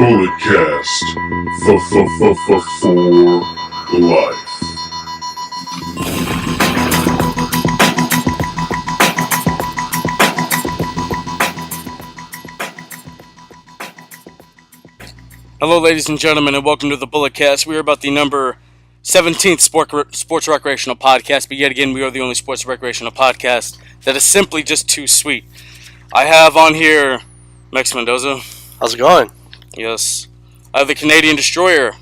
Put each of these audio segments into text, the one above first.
Bulletcast for life. Hello, ladies and gentlemen, and welcome to the Bulletcast. We are about the number 17th sports recreational podcast, but yet again, we are the only sports recreational podcast that is simply just too sweet. I have on here Max Mendoza. How's it going? Yes. I have the Canadian Destroyer.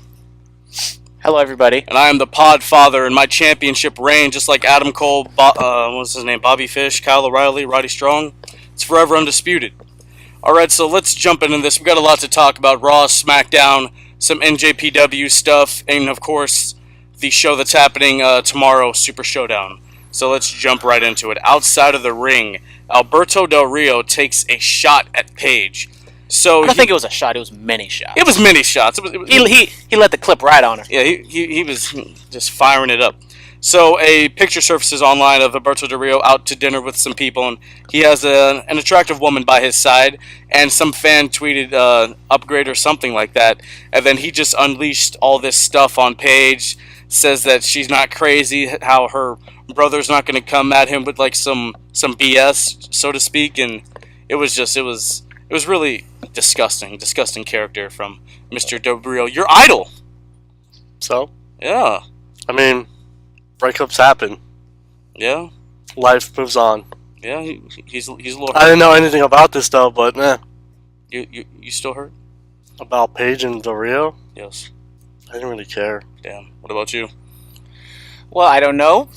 Hello, everybody. And I am the Pod Father, and my championship reign, just like Adam Cole, what's his name, Bobby Fish, Kyle O'Reilly, Roddy Strong, it's forever undisputed. Alright, so let's jump into this. We've got a lot to talk about. Raw, Smackdown, some NJPW stuff, and of course, the show that's happening tomorrow, Super Showdown. So let's jump right into it. Outside of the ring, Alberto Del Rio takes a shot at Paige. So I don't think it was a shot. It was many shots. It was many shots. He let the clip right on her. Yeah, he was just firing it up. So a picture surfaces online of Alberto Del Rio out to dinner with some people, and he has an attractive woman by his side, and some fan tweeted upgrade or something like that, and then he just unleashed all this stuff on Paige, says that she's not crazy, how her brother's not going to come at him with like some BS, so to speak, and it was really disgusting character from Mr. Del Rio, your idol. So? Yeah. I mean, breakups happen. Yeah. Life moves on. Yeah, he's a little hurt. I didn't know anything about this though, but You still hurt? About Paige and Del Rio? Yes. I didn't really care. Damn. What about you? Well, I don't know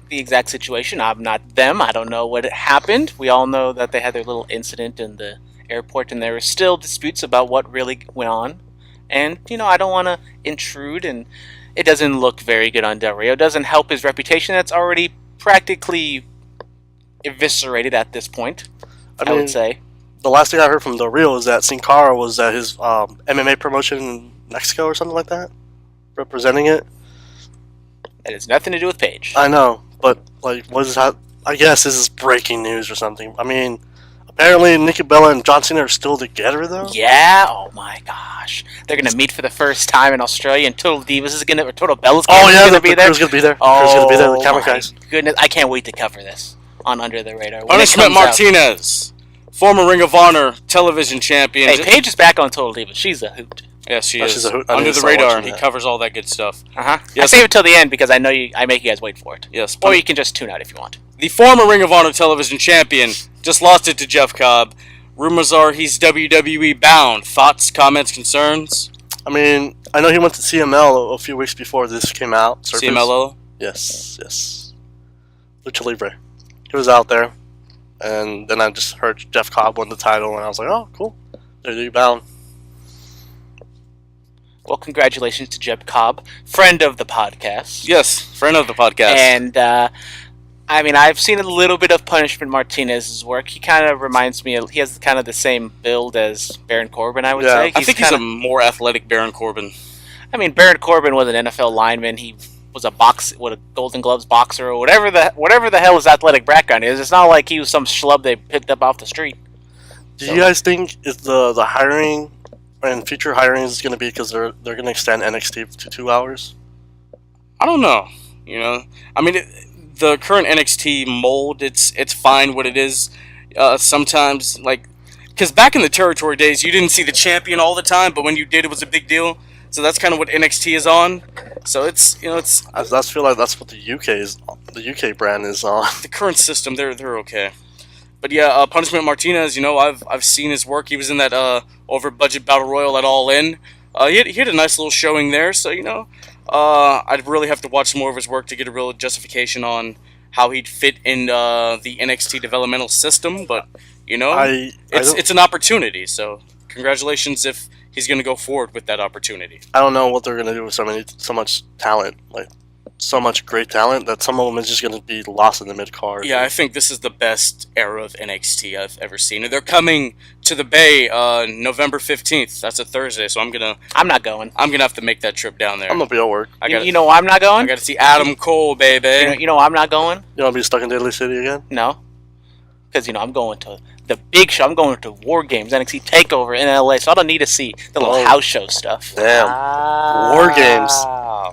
the exact situation. I'm not them. I don't know what happened. We all know that they had their little incident in the airport, and there are still disputes about what really went on. And, I don't want to intrude, and it doesn't look very good on Del Rio. It doesn't help his reputation that's already practically eviscerated at this point, I would say. The last thing I heard from Del Rio is that Sin Cara was at his MMA promotion in Mexico or something like that, representing it. That has nothing to do with Paige. I know, but what is that? I guess this is breaking news or something. I mean, apparently Nikki Bella and John Cena are still together though. Yeah. Oh my gosh, they're gonna meet for the first time in Australia, and Total Divas is gonna, or Total Bella's gonna be there. Crew's gonna be there. Crew's gonna be there. The camera guys. Goodness, I can't wait to cover this on Under the Radar. Punishment Martinez, former Ring of Honor television champion. Hey, Paige is back on Total Divas. She's a hoot. Yes, she is. She's a hoot. Under the Radar, he covers all that good stuff. Yes. I save it till the end because I know I make you guys wait for it. Yes. Or you can just tune out if you want. The former Ring of Honor television champion just lost it to Jeff Cobb. Rumors are he's WWE bound. Thoughts, comments, concerns? I mean, I know he went to CML a few weeks before this came out. CMLO? Yes. Lucha Libre. He was out there. And then I just heard Jeff Cobb won the title, and I was like, oh, cool. They're bound. Well, congratulations to Jeff Cobb, friend of the podcast. Yes, friend of the podcast. And, I mean, I've seen a little bit of Punishment Martinez's work. He kind of reminds me he has kind of the same build as Baron Corbin, I would say. I think he's a more athletic Baron Corbin. I mean, Baron Corbin was an NFL lineman. He was a Golden Gloves boxer or whatever the hell his athletic background is. It's not like he was some schlub they picked up off the street. Do you guys think is the hiring and future hiring is going to be because they're going to extend NXT to 2 hours? I don't know. I mean, the current NXT mold, it's fine what it is. Sometimes, because back in the territory days, you didn't see the champion all the time, but when you did, it was a big deal. So that's kind of what NXT is on. So it's. I feel like that's what the UK brand is on. The current system, they're okay. But yeah, Punishment Martinez, I've seen his work. He was in that over budget battle royal at All In. He had a nice little showing there. So I'd really have to watch some more of his work to get a real justification on how he'd fit in the NXT developmental system. But it's an opportunity. So congratulations if he's going to go forward with that opportunity. I don't know what they're going to do with so much talent, so much great talent that some of them is just going to be lost in the mid-card. Yeah, I think this is the best era of NXT I've ever seen. And they're coming to the Bay November 15th. That's a Thursday, so I'm not going. I'm going to have to make that trip down there. I'm going to be at work. You know why I'm not going? I got to see Adam Cole, baby. You know why I'm not going? You want to be stuck in Daly City again? No. Because, I'm going to the big show. I'm going to War Games, NXT Takeover in LA, so I don't need to see the little house show stuff. Damn. War Games.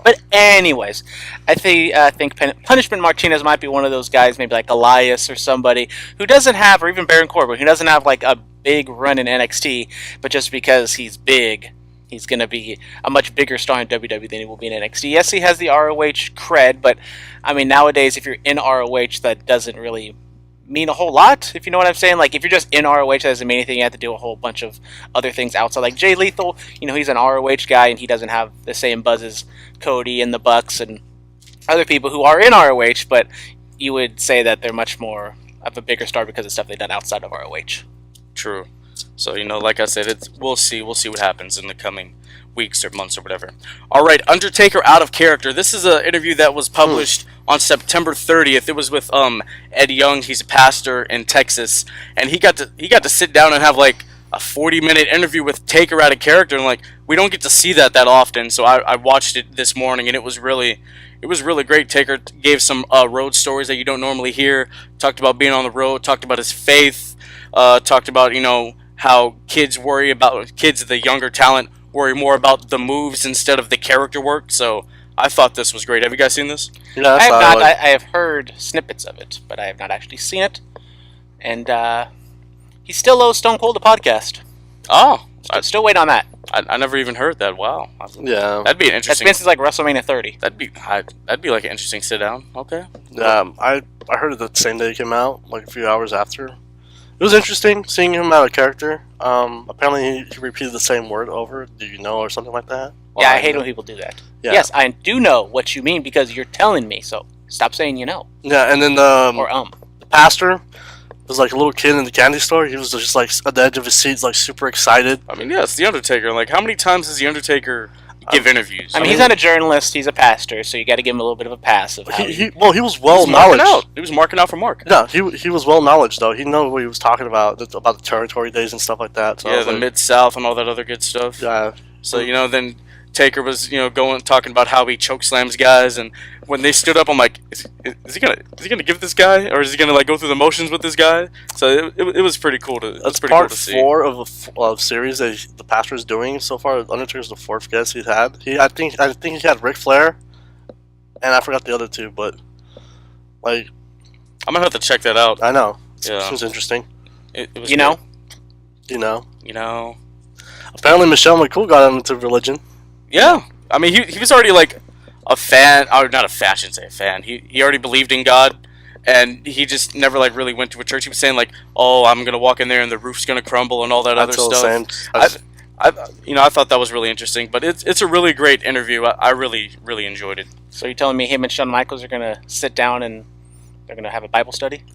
But anyways, I think Punishment Martinez might be one of those guys, maybe like Elias or somebody who doesn't have, or even Baron Corbin, who doesn't have like a big run in NXT, but just because he's big, he's going to be a much bigger star in WWE than he will be in NXT. Yes, he has the ROH cred, but I mean, nowadays, if you're in ROH, that doesn't really mean a whole lot, if you know what I'm saying. Like, if you're just in ROH, that doesn't mean anything. You have to do a whole bunch of other things outside. Like Jay Lethal, he's an ROH guy, and he doesn't have the same buzz as Cody and the Bucks and other people who are in ROH, but you would say that they're much more of a bigger star because of stuff they've done outside of ROH. True. So, like I said, we'll see what happens in the coming weeks or months or whatever. All right, Undertaker out of character. This is an interview that was published on September 30th. It was with Ed Young. He's a pastor in Texas, and he got to sit down and have like a 40-minute interview with Taker out of character, and like we don't get to see that often. So I watched it this morning, and it was really great. Taker gave some road stories that you don't normally hear. Talked about being on the road. Talked about his faith. Talked about how kids, the younger talent, worry more about the moves instead of the character work. So I thought this was great. Have you guys seen this? Yeah, I have heard snippets of it, but I have not actually seen it. And he still owes Stone Cold a podcast. Oh, still waiting on that. I never even heard that. Wow. Yeah, that'd be an interesting. That's been since like WrestleMania 30. That'd be like an interesting sit down. Okay. I heard it the same day it came out, like a few hours after. It was interesting seeing him out of character. Apparently he repeated the same word over. Do you know, or something like that? Yeah, I hate when people do that. Yeah. Yes, I do know what you mean because you're telling me. So stop saying you know. Yeah, and then the pastor was like a little kid in the candy store. He was just like at the edge of his seat, like super excited. I mean, yeah, it's the Undertaker. Like, how many times does the Undertaker give interviews? I mean, he's not a journalist; he's a pastor, so you got to give him a little bit of a pass. Of how he was well knowledge. He was marking out for Mark. Yeah, he was well knowledge though. He knew what he was talking about the territory days and stuff like that. So yeah, the Mid-South and all that other good stuff. Yeah. So then Taker was talking about how he choke slams guys, and when they stood up, I'm like, is he gonna give this guy, or is he gonna like go through the motions with this guy? So it was pretty cool to. That's pretty part cool to see. 4 of series that the pastor is doing so far. Undertaker's the 4th guest he's had. I think he had Ric Flair, and I forgot the other 2, but like I'm gonna have to check that out. I know. Yeah. Seems interesting. It was You know. Apparently Michelle McCool got him into religion. Yeah, I mean he was already like a fan, or not a fan, I shouldn't say a fan. He already believed in God, and he just never like really went to a church. He was saying like, "Oh, I'm gonna walk in there and the roof's gonna crumble and all that other stuff." I thought that was really interesting, but it's a really great interview. I really enjoyed it. So you're telling me him and Shawn Michaels are gonna sit down and they're gonna have a Bible study?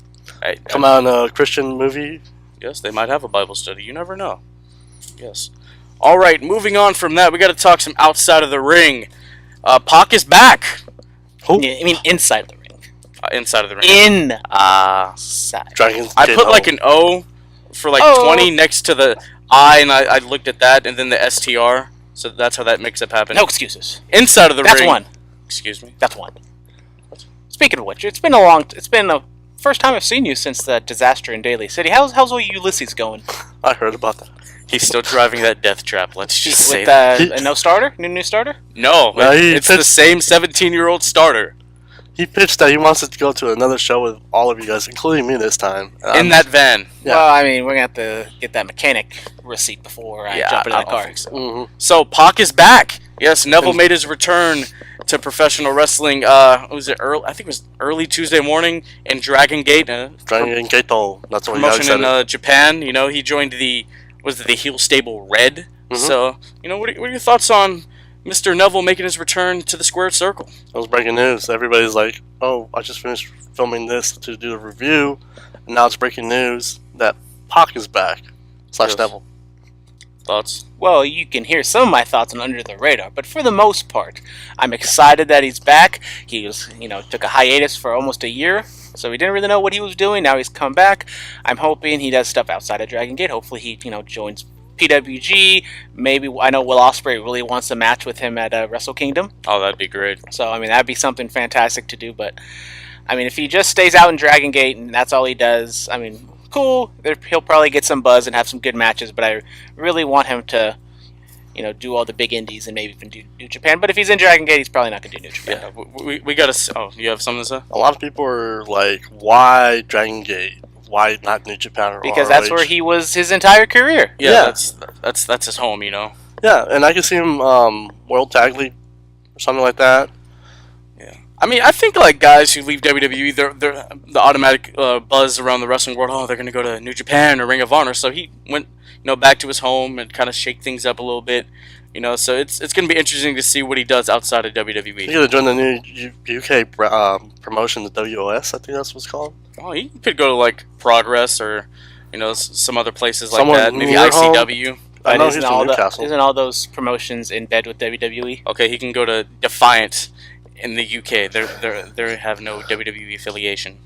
Come out in a Christian movie. Yes, they might have a Bible study. You never know. Yes. All right, moving on from that, we got to talk some outside of the ring. Pac is back. Who? Yeah, I mean inside of the ring. Inside of the ring. Inside. I put like an O for like 20 next to the I, and I looked at that, and then the STR. So that's how that mix-up happened. No excuses. Inside of the ring. That's one. Excuse me. That's one. Speaking of which, it's been the first time I've seen you since the disaster in Daly City. How's old Ulysses going? I heard about that. He's still driving that death trap. Let's just say with, that. A no starter? New starter? No, it's the same 17-year-old starter. He pitched that he wants to go to another show with all of you guys, including me this time. In that van. Yeah. Well, I mean, we're going to have to get that mechanic receipt before I jump into that car. So. Mm-hmm. So, Pac is back. Yes, Neville made his return to professional wrestling. Was it early? I think it was early Tuesday morning in Dragon Gate. Dragon Gate, that's what promotion in Japan. He joined the heel stable Red. Mm-hmm. So, what are your thoughts on Mr. Neville making his return to the squared circle? That was breaking news. Everybody's like, "Oh, I just finished filming this to do the review, and now it's breaking news that Pac is back." / Neville. Thoughts? Well, you can hear some of my thoughts on Under the Radar, but for the most part, I'm excited that he's back. He was, took a hiatus for almost a year, so we didn't really know what he was doing. Now he's come back. I'm hoping he does stuff outside of Dragon Gate. Hopefully he, joins PWG. Maybe, I know Will Ospreay really wants a match with him at Wrestle Kingdom. Oh, that'd be great. So, that'd be something fantastic to do, but, if he just stays out in Dragon Gate and that's all he does, cool. He'll probably get some buzz and have some good matches, but I really want him to, do all the big indies and maybe even do New Japan. But if he's in Dragon Gate, he's probably not going to do New Japan. Yeah, we got to... Oh, you have something to say? A lot of people are like, why Dragon Gate? Why not New Japan or Because ROH? that's where he was his entire career. Yeah, that's his home, Yeah, and I can see him World Tag League or something like that. Yeah, I mean, I think like guys who leave WWE, they're the automatic buzz around the wrestling world. Oh, they're gonna go to New Japan or Ring of Honor. So he went, back to his home and kind of shake things up a little bit. So it's gonna be interesting to see what he does outside of WWE. He's gonna join the new UK promotion, the WOS. I think that's what it's called. Oh, he could go to like Progress or some other places like Somewhere that. Maybe near home. ICW. I know Isn't he's from Newcastle. isn't all those promotions in bed with WWE? Okay, he can go to Defiant in the UK. They have no WWE affiliation.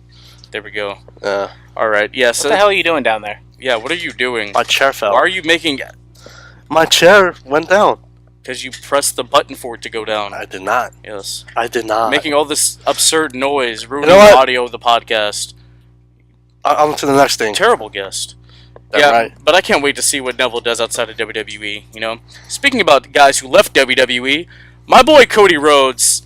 There we go. Yeah. All right. Yeah. What So the hell are you doing down there? yeah, what are you doing? My chair fell. Why are you making? My chair went down. Because you pressed the button for it to go down. I did not. Yes. I did not. Making all this absurd noise, ruining know what? the audio of the podcast. On to the next thing. Terrible guest. That's Yeah, right. but I can't wait to see what Neville does outside of WWE. Speaking about guys who left WWE, my boy Cody Rhodes,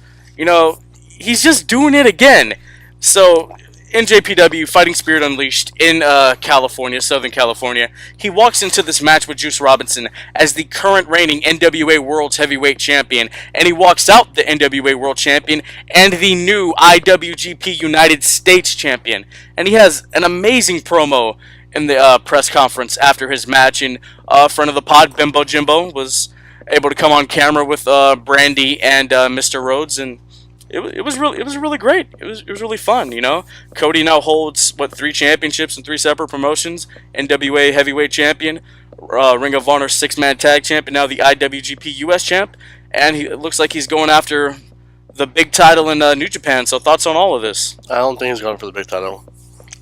he's just doing it again. So, NJPW Fighting Spirit Unleashed in California, Southern California, he walks into this match with Juice Robinson as the current reigning NWA World's Heavyweight Champion, and he walks out the NWA World Champion and the new IWGP United States Champion, and he has an amazing promo in the press conference after his match in front of the pod. Bimbo Jimbo was able to come on camera with Brandy and Mr. Rhodes, and it was really great. It was really fun. Cody now holds 3 championships in 3 separate promotions: NWA Heavyweight Champion, Ring of Honor 6-man tag champ, and now the IWGP US champ. And it looks like he's going after the big title in New Japan. So thoughts on all of this? I don't think he's going for the big title.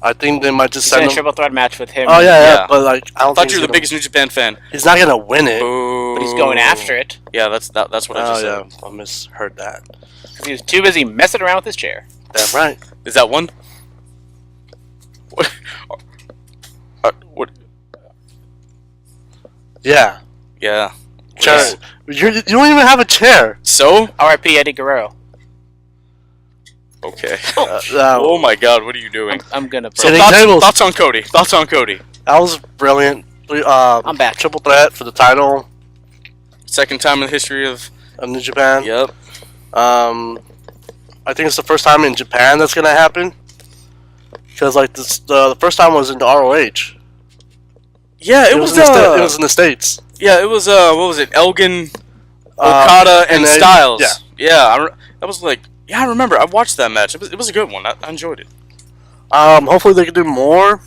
I think they might just He's in send a him. triple threat match with him. Oh Yeah. yeah, but like I don't I thought think you were the gonna- biggest New Japan fan. He's not gonna win it. Boo. But he's going after it Yeah, that's what I Oh just said. yeah, I misheard that. because he was too busy messing around with his chair. Damn right. Is that one? What? What? Yeah. Yeah. Chair. You don't even have a chair. So? R.I.P. Eddie Guerrero. Okay. Uh, Oh my God, what are you doing? I'm gonna. So Getting thoughts, tables. thoughts on Cody. Thoughts on Cody. That was brilliant. I'm back. Triple threat for the title Second time in the history of. of New Japan. Yep. I think it's the first time in Japan that's gonna happen. Because like the first time was in the ROH. Yeah, it was. in the, it was in the States. Yeah, it was. What was it? Elgin, Okada, and then- Styles. yeah. Yeah. That was like. Yeah, I remember. I watched that match. It was a good one. I enjoyed it. Hopefully they can do more.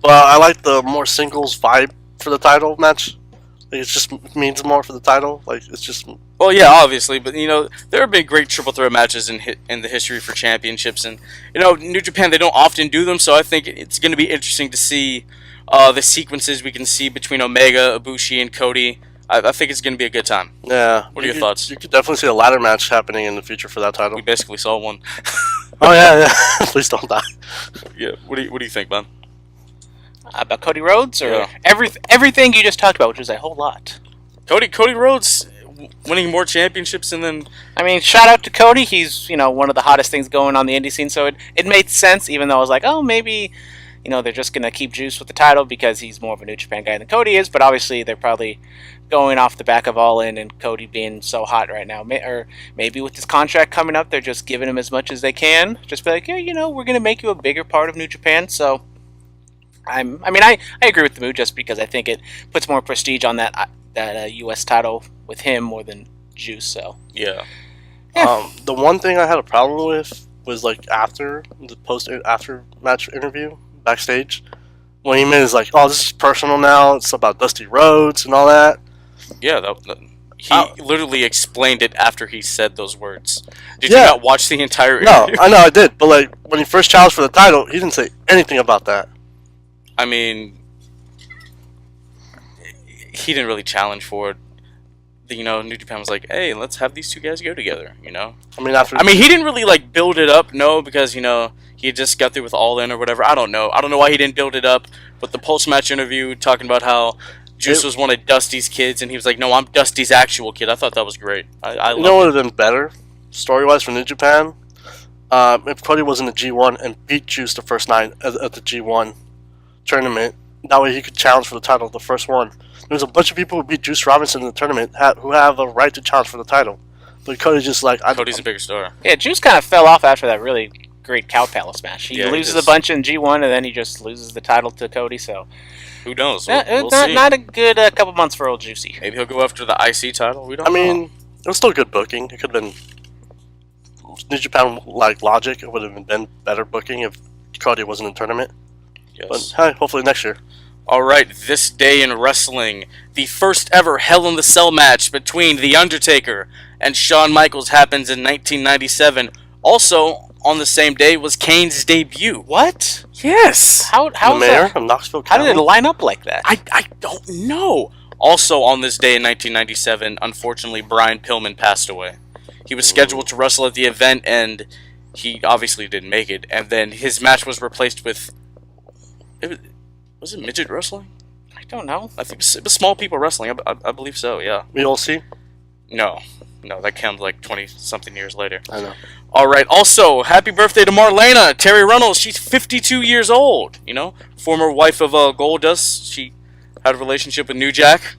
But I like the more singles vibe for the title match. Like, it just means more for the title. Like it's just. Well, yeah, obviously, but there have been great triple threat matches in the history for championships, and New Japan, they don't often do them, so I think it's going to be interesting to see the sequences we can see between Omega, Ibushi, and Cody. I think it's going to be a good time. Yeah. What are your thoughts? You could definitely see a ladder match happening in the future for that title. We basically saw one. Oh yeah. Please don't die. Yeah. What do you think, man? About Cody Rhodes or Yeah. everything you just talked about, which is a whole lot. Cody Rhodes winning more championships, and then I mean, shout out to Cody. He's one of the hottest things going on the indie scene, so it made sense. Even though I was like, oh, maybe they're just gonna keep Juice with the title because he's more of a New Japan guy than Cody is. But obviously, they're probably going off the back of All In and Cody being so hot right now. Or maybe with this contract coming up, they're just giving him as much as they can. Just be like, yeah, we're gonna make you a bigger part of New Japan. So. I agree with the move just because I think it puts more prestige on that U.S. title with him more than Juice. So yeah. The one thing I had a problem with was like after match interview backstage when he made his like, oh, this is personal now. It's about Dusty Rhodes and all that. Yeah, he literally explained it after he said those words. Did Yeah. you not watch the entire No, interview? I know I did, but like when he first challenged for the title, he didn't say anything about that. I mean, he didn't really challenge for it. New Japan was like, hey, let's have these two guys go together, I mean, after I mean, he didn't really, build it up, no, because, he had just got through with All In or whatever. I don't know why he didn't build it up. But the post-match interview talking about how Juice was one of Dusty's kids, and he was like, "No, I'm Dusty's actual kid." I thought that was great. I You know what would have been better, story-wise, for New Japan? If Cody was in the G1 and beat Juice the first night at the G1 tournament, that way he could challenge for the title, the first one. There's a bunch of people who beat Juice Robinson in the tournament who have a right to challenge for the title. But Cody's just like... Cody's a bigger star. Yeah, Juice kind of fell off after that really great Cow Palace match. He loses he a bunch in G1, and then he just loses the title to Cody, so... Who knows? We'll see. Not a good couple months for old Juicy. Maybe he'll go after the IC title. We don't know. it was still good booking. It could have been... New Japan, like logic, it would have been better booking if Cody wasn't in the tournament. Yes. But hey, hopefully next year. All right, this day in wrestling, the first ever Hell in the Cell match between The Undertaker and Shawn Michaels happens in 1997. Also, on the same day was Kane's debut. What? Yes. How The mayor of Knoxville How County. did it line up like that? I don't know. Also, on this day in 1997, unfortunately, Brian Pillman passed away. He was scheduled to wrestle at the event, and he obviously didn't make it. And then his match was replaced with... Was it midget wrestling? I don't know. I think it was small people wrestling. I believe so, yeah. We all see? No, that comes like 20-something years later. I know. All right, also, happy birthday to Marlena, Terry Reynolds. She's 52 years old, you know? Former wife of Goldust. She had a relationship with New Jack.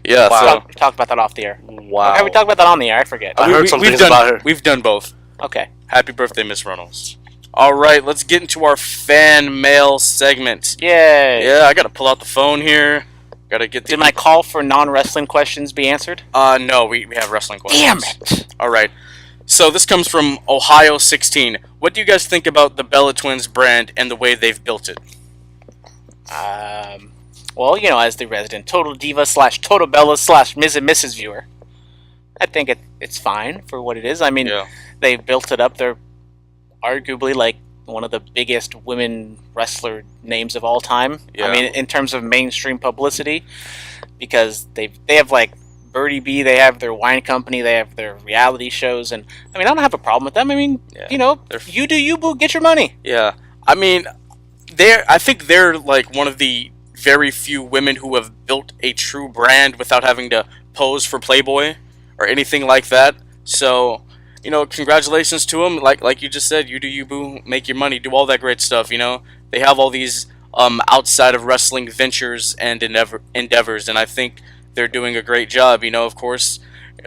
Yeah, Wow. We talked about that off the air. Wow. Okay, we talked about that on the air. I forget. I heard some we've things done, about her. We've done both. Okay. Happy birthday, Miss Reynolds. All right, let's get into our fan mail segment. Yay. Yeah, I got to pull out the phone here. Got to get the... Did my call for non-wrestling questions be answered? No, we have wrestling questions. Damn it. All right. So this comes from Ohio 16. What do you guys think about the Bella Twins brand and the way they've built it? Well, you know, as the resident Total Diva / Total Bella / Ms. and Mrs. viewer, I think it's fine for what it is. I mean, they built it up. They're arguably like one of the biggest women wrestler names of all time. Yeah. I mean, in terms of mainstream publicity, because they have like Birdie B, they have their wine company, they have their reality shows, and I mean, I don't have a problem with them. I mean, you know, you do you, boo, get your money. Yeah, I mean, I think they're like one of the very few women who have built a true brand without having to pose for Playboy or anything like that. So, you know, congratulations to them. Like you just said, you do you, boo, make your money, do all that great stuff. You know, they have all these outside of wrestling ventures and endeavors, and I think they're doing a great job. You know, of course,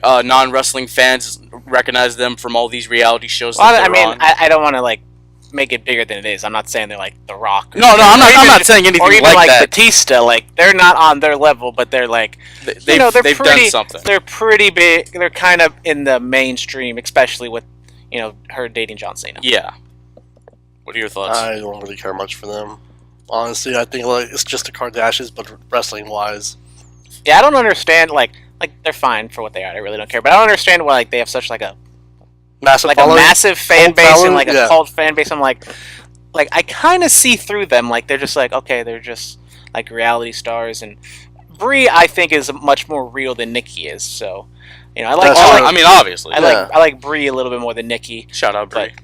non-wrestling fans recognize them from all these reality shows. Well, that I mean, on. I don't want to like make it bigger than it is. I'm not saying they're like The Rock. No, I'm not saying anything or even like that. Batista. Like, they're not on their level, but they're like, They've pretty, done something. They're pretty big. They're kind of in the mainstream, especially with, you know, her dating John Cena. Yeah. What are your thoughts? I don't really care much for them. Honestly, I think like it's just the Kardashians, but wrestling-wise. Yeah, I don't understand. Like they're fine for what they are. I really don't care. But I don't understand why like they have such like a Massive like following, a massive fan cult base following, and like yeah. a cult fan base. I'm like I kind of see through them. Like they're just like, okay, they're just like reality stars. And Brie, I think, is much more real than Nikki is. So, you know, I mean, obviously. I like Brie a little bit more than Nikki. Shout out Brie. But,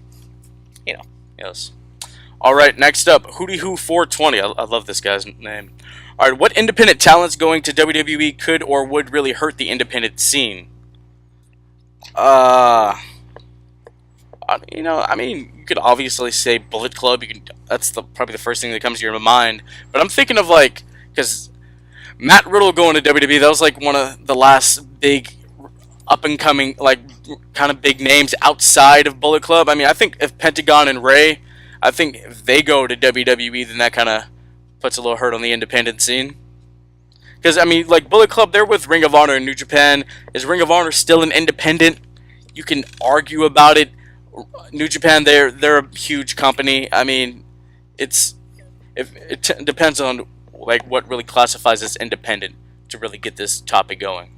you know. Yes. All right, next up, Hootie Who 420. I love this guy's name. All right, what independent talents going to WWE could or would really hurt the independent scene? You know, I mean, you could obviously say Bullet Club. That's probably the first thing that comes to your mind. But I'm thinking of like, because Matt Riddle going to WWE, that was like one of the last big up and coming, like kind of big names outside of Bullet Club. I mean, I think if Pentagon and Ray, I think if they go to WWE, then that kind of puts a little hurt on the independent scene. Because, I mean, like Bullet Club, they're with Ring of Honor and New Japan. Is Ring of Honor still an independent? You can argue about it. New Japan, they're a huge company. I mean, it depends on like what really classifies as independent to really get this topic going.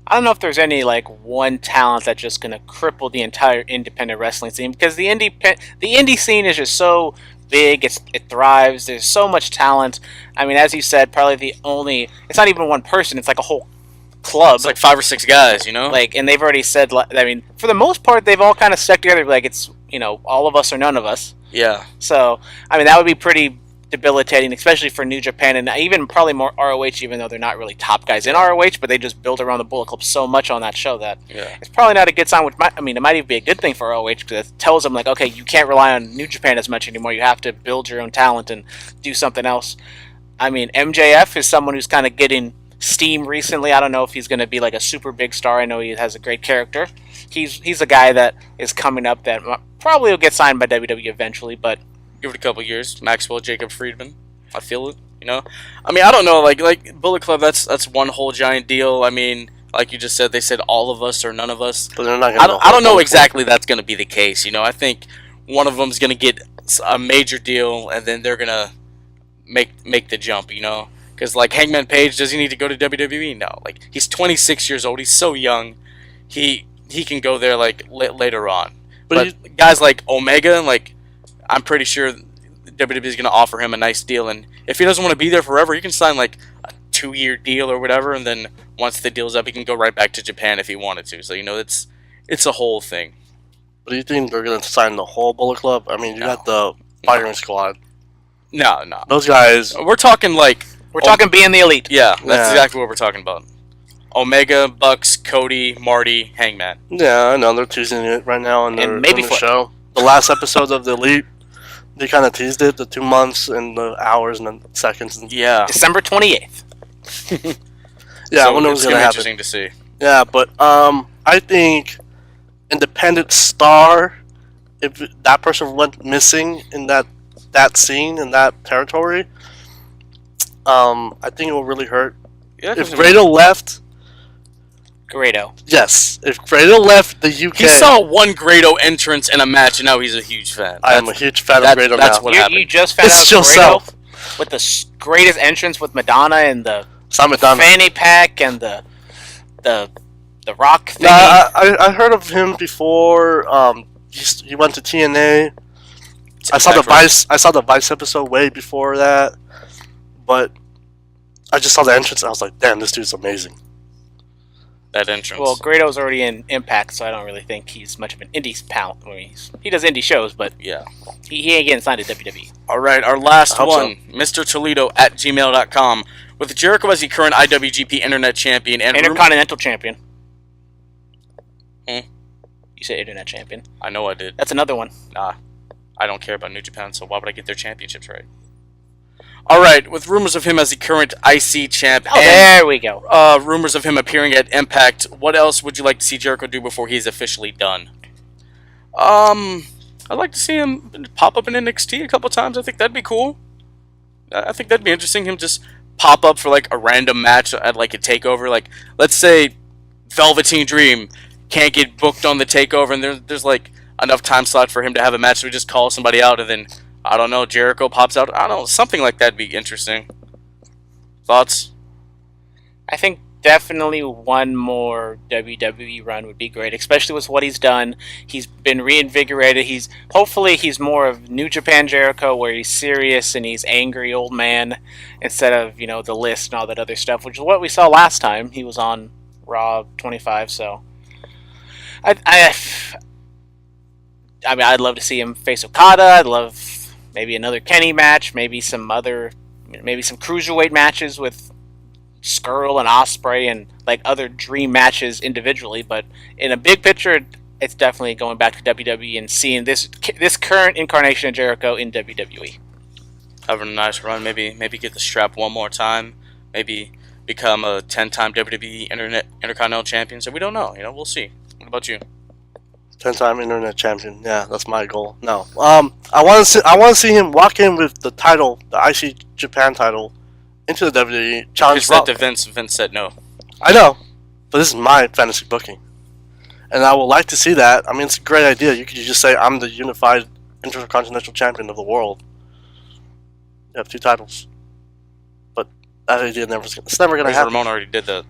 I don't know if there's any like one talent that's just going to cripple the entire independent wrestling scene, because the indie scene is just so big. It thrives. There's so much talent. I mean, as you said, probably it's not even one person. It's like a whole club. It's like 5 or 6 guys, you know. Like, and they've already said. I mean, for the most part, they've all kind of stuck together. Like, it's all of us or none of us. Yeah. So, I mean, that would be pretty debilitating, especially for New Japan, and even probably more ROH, even though they're not really top guys in ROH, but they just build around the Bullet Club so much on that show that it's probably not a good sign. Which it might even be a good thing for ROH, because it tells them, like, okay, you can't rely on New Japan as much anymore. You have to build your own talent and do something else. I mean, MJF is someone who's kind of getting steam recently. I don't know if he's going to be like a super big star. I know he has a great character. He's a guy that is coming up that probably will get signed by WWE eventually, but Give it a couple years. Maxwell Jacob Friedman. I feel it, I mean, I don't know, like Bullet Club, that's one whole giant deal. I mean, like you just said, they said all of us or none of us. But they're not I don't know exactly that's going to be the case, I think one of them's going to get a major deal, and then they're going to make the jump, Because, like, Hangman Page, does he need to go to WWE? No. Like, he's 26 years old. He's so young. He can go there, like, later on. But guys like Omega, like, I'm pretty sure WWE is going to offer him a nice deal, and if he doesn't want to be there forever, he can sign like a 2-year deal or whatever, and then once the deal's up, he can go right back to Japan if he wanted to. So it's a whole thing. But do you think they're going to sign the whole Bullet Club? I mean, you got the firing squad. No. Those guys. We're talking being the elite. Yeah, that's exactly what we're talking about. Omega, Bucks, Cody, Marty, Hangman. Yeah, I know they're teasing it right now in maybe the show. The last episode of the Elite. They kind of teased it, the 2 months and the hours and the seconds. Yeah. December 28th. Yeah, so I wonder what's going to happen. Interesting to see. Yeah, but I think independent star, if that person went missing in that scene, in that territory, I think it will really hurt. Yeah, if Grado left... Yes. If Grado left the UK... He saw one Grado entrance in a match, and now he's a huge fan. I am a huge fan of Grado now. That's what happened. You just found out Grado with the greatest entrance with Madonna and the fanny pack and the rock thing. I heard of him before. He went to TNA. I saw the Vice episode way before that, but I just saw the entrance and I was like, damn, this dude's amazing. That entrance. Well, Grado's already in Impact, so I don't really think he's much of an indie pal. I mean, he does indie shows, but yeah, he ain't getting signed to WWE. All right, our last one, Mr. Toledo at gmail.com. With Jericho as the current IWGP Internet Champion and Intercontinental Champion. You said Internet Champion. I know I did. That's another one. Nah, I don't care about New Japan, so why would I get their championships right? All right, with rumors of him as the current IC champ, and there we go. Rumors of him appearing at Impact. What else would you like to see Jericho do before he's officially done? I'd like to see him pop up in NXT a couple times. I think that'd be cool. I think that'd be interesting. Him just pop up for like a random match at like a takeover. Like, let's say Velveteen Dream can't get booked on the takeover, and there's like enough time slot for him to have a match. So we just call somebody out, and then I don't know, Jericho pops out. I don't know, something like that'd be interesting. Thoughts? I think definitely one more WWE run would be great, especially with what he's done. He's been reinvigorated. Hopefully he's more of New Japan Jericho, where he's serious and he's angry old man instead of the list and all that other stuff, which is what we saw last time he was on Raw 25. So I mean, I'd love to see him face Okada. I'd love maybe another Kenny match, maybe some cruiserweight matches with Skrull and Ospreay and like other dream matches individually. But in a big picture, it's definitely going back to WWE and seeing this current incarnation of Jericho in WWE. Having a nice run, maybe get the strap one more time, maybe become a 10-time WWE Intercontinental Champion. So we don't know. We'll see. What about you? 10-time Internet Champion. Yeah, that's my goal. No, I want to see him walk in with the title, the IC Japan title, into the WWE. Challenge Rock. To Vince. Vince said no. I know, but this is my fantasy booking, and I would like to see that. I mean, it's a great idea. You could just say, "I'm the unified Intercontinental Champion of the world." You have 2 titles, but that idea it's never going to happen. Ramon already did that.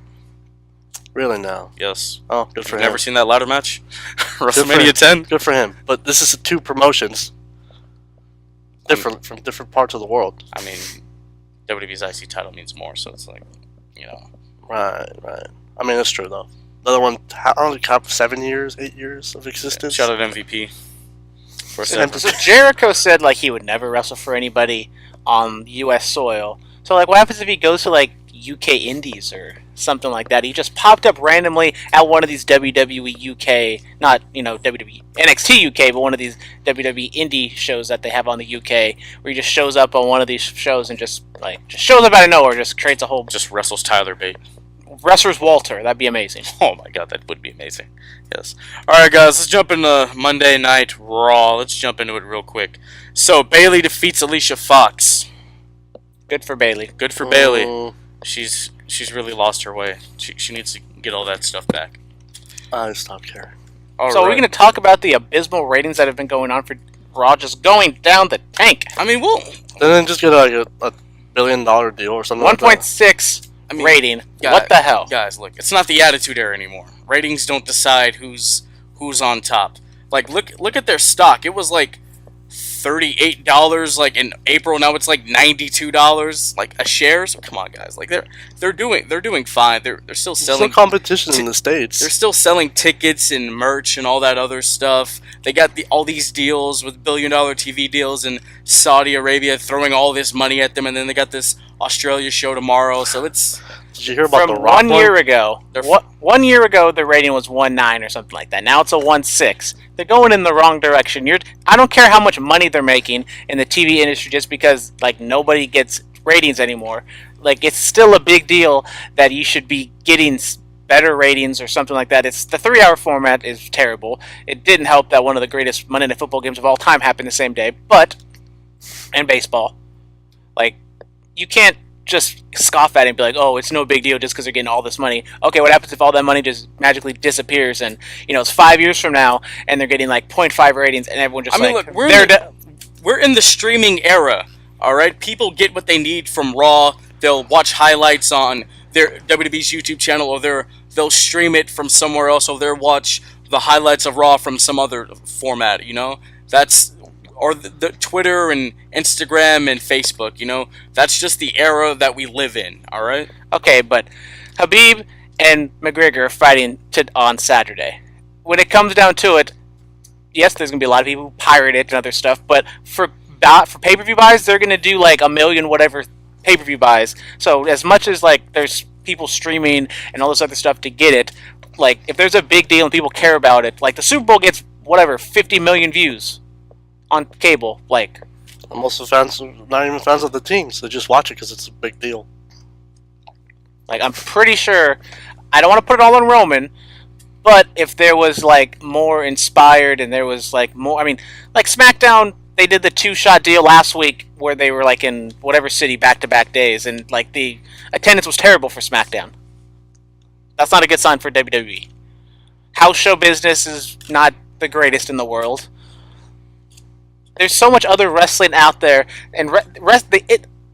Really now? Yes. Oh, good for him. Never seen that ladder match? WrestleMania 10? Good for him. But this is 2 promotions. Different from different parts of the world. I mean, WWE's IC title means more, so it's like, Right. I mean, that's true though. The other one, I don't know, 7 years, 8 years of existence. Shout out MVP. So Jericho said like he would never wrestle for anybody on U.S. soil. So like, what happens if he goes to like UK Indies or something like that? He just popped up randomly at one of these WWE UK, not WWE NXT UK, but one of these WWE indie shows that they have on the UK, where he just shows up on one of these shows and just shows up out of nowhere, just creates a whole just wrestles Tyler Bate. Wrestler's Walter. That'd be amazing. Oh my god, that would be amazing. Yes. Alright guys, let's jump into Monday Night Raw. Let's jump into it real quick. So, Bayley defeats Alicia Fox. Good for Bayley. Good for Bayley. She's really lost her way. She needs to get all that stuff back. I stopped caring. So are we going to talk about the abysmal ratings that have been going on for Raw just going down the tank? I mean, Then just get a $1 billion deal or something 1.6 rating. What the hell? Guys, look, it's not the Attitude Era anymore. Ratings don't decide who's on top. Like, look at their stock. It was like $38 like in April. Now it's like $92 like a share. So come on, guys. Like they're doing fine. They're still selling. There's no competition in the States. They're still selling tickets and merch and all that other stuff. They got all these deals with $1 billion TV deals in Saudi Arabia, throwing all this money at them, and then they got this Australia show tomorrow. So it's. Did you hear about from the Rock 1 year ago? 1 year ago, the rating was 1.9 or something like that. Now it's a 1.6. They're going in the wrong direction. I don't care how much money they're making in the TV industry just because like nobody gets ratings anymore. Like it's still a big deal that you should be getting better ratings or something like that. It's the 3-hour format is terrible. It didn't help that one of the greatest Monday Night Football games of all time happened the same day. But and baseball, like you can't just scoff at it and be like, oh, it's no big deal just because they're getting all this money. Okay, what happens if all that money just magically disappears and, it's 5 years from now and they're getting like 0.5 ratings and everyone just look, we're in the streaming era, all right? People get what they need from Raw. They'll watch highlights on their WWE's YouTube channel or they'll stream it from somewhere else or they'll watch the highlights of Raw from some other format, That's... or the Twitter and Instagram and Facebook, that's just the era that we live in, all right? Okay, but Habib and McGregor are fighting on Saturday. When it comes down to it, yes, there's going to be a lot of people who pirate it and other stuff, but for pay-per-view buys, they're going to do like 1 million whatever pay-per-view buys. So as much as like there's people streaming and all this other stuff to get it, like if there's a big deal and people care about it, like the Super Bowl gets 50 million views on cable, like most of the fans are not even fans of the team, so just watch it because it's a big deal. Like I'm pretty sure, I don't want to put it all on Roman, but if there was like more inspired and there was like more, I mean, like SmackDown, they did the 2-shot deal last week where they were like in whatever city back-to-back days, and like the attendance was terrible for SmackDown. That's not a good sign for WWE. House show business is not the greatest in the world. There's so much other wrestling out there, and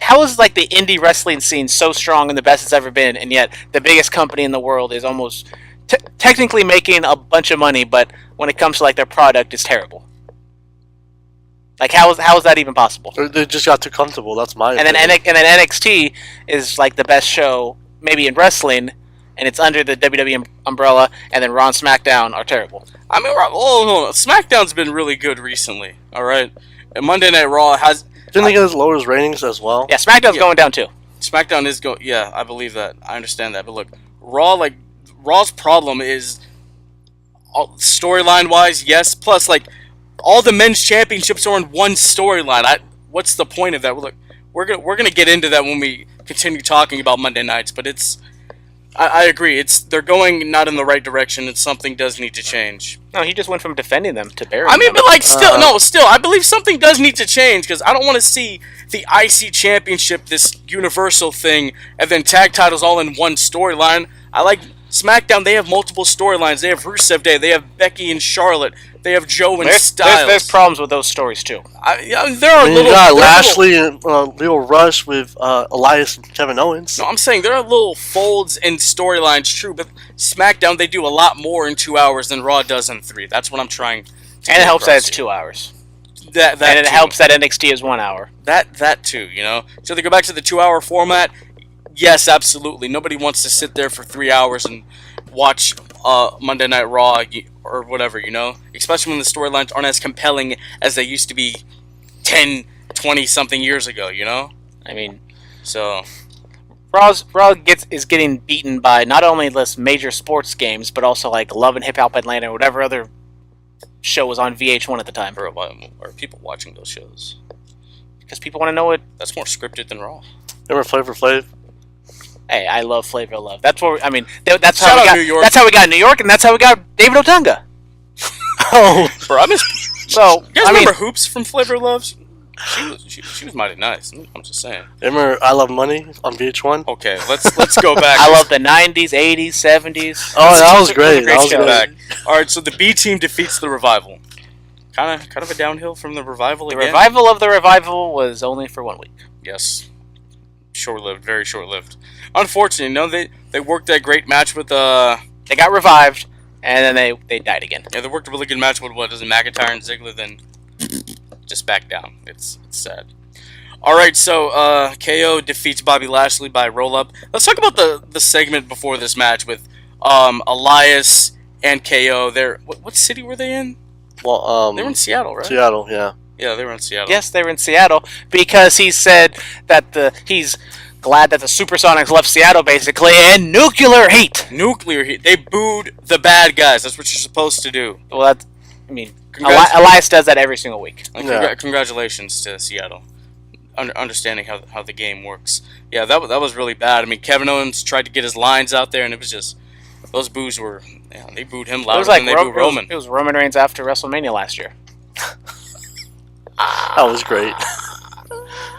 how is like the indie wrestling scene so strong and the best it's ever been, and yet the biggest company in the world is almost technically making a bunch of money, but when it comes to like their product, it's terrible. Like how is that even possible? They just got too comfortable. That's my and then NXT is like the best show maybe in wrestling, and it's under the WWE umbrella, and then Raw and SmackDown are terrible. I mean, hold on. SmackDown's been really good recently, all right? And Monday Night Raw has... Didn't they get lower ratings as well? Yeah, SmackDown's going down too. SmackDown is going... Yeah, I believe that. I understand that. But look, Raw's problem is... Storyline-wise, yes. Plus, like, all the men's championships are in one storyline. What's the point of that? Look, we're gonna get into that when we continue talking about Monday nights, but it's... I agree. They're going not in the right direction, and something does need to change. No, he just went from defending them to burying them. I mean, but like, still, I believe something does need to change, because I don't want to see the IC Championship, this universal thing, and then tag titles all in one storyline. I like SmackDown. They have multiple storylines. They have Rusev Day. They have Becky and Charlotte. They have Joe and Styles. There's problems with those stories too. There are little. You got Lashley and Leo Rush with Elias and Kevin Owens. No, I'm saying there are little folds in storylines, true, but SmackDown, they do a lot more in 2 hours than Raw does in 3. That's what I'm trying to And it helps that it's 2 hours. That and it helps that NXT is 1 hour. That too, So they go back to the 2-hour format. Yes, absolutely. Nobody wants to sit there for 3 hours and watch Monday Night Raw or whatever, especially when the storylines aren't as compelling as they used to be 10, 20 something years ago, I mean, So, Raw is getting beaten by not only this major sports games, but also like Love and Hip Hop Atlanta or whatever other show was on VH1 at the time. or are people watching those shows? Because people want to know what. That's more scripted than Raw. Remember Flavor Flav? Hey, I love Flavor of Love. That's what I mean. That's Shout how we out got. New York. That's how we got New York, and that's how we got David Otunga. Oh, Bro, I miss. So You guys remember Hoops from Flavor Loves? She was mighty nice. I'm just saying. remember I Love Money on VH1? Okay, let's go back. I love the '90s, '80s, '70s. Oh, that was great. Great That was show. great. Back. All right, so the B team defeats the Revival. Kind of a downhill from the Revival The again. revival of the revival was only for 1 week. Yes, short-lived, very short-lived. Unfortunately, they worked that great match with They got revived, and then they died again. Yeah, they worked a really good match with McIntyre and Ziggler, then just back down. It's sad. All right, so KO defeats Bobby Lashley by roll-up. Let's talk about the segment before this match with Elias and KO. What city were they in? Well, They were in Seattle, right? Seattle, yeah. Yeah, they were in Seattle. Yes, they were in Seattle because he said that he's glad that the Supersonics left Seattle, basically, and nuclear heat. Nuclear heat. They booed the bad guys. That's what you're supposed to do. Well, Elias does that every single week. Congratulations to Seattle. Understanding how the game works. Yeah, that was really bad. I mean, Kevin Owens tried to get his lines out there, and it was just those boos were. Yeah, they booed him louder than they booed Roman. It was Roman Reigns after WrestleMania last year. That was great.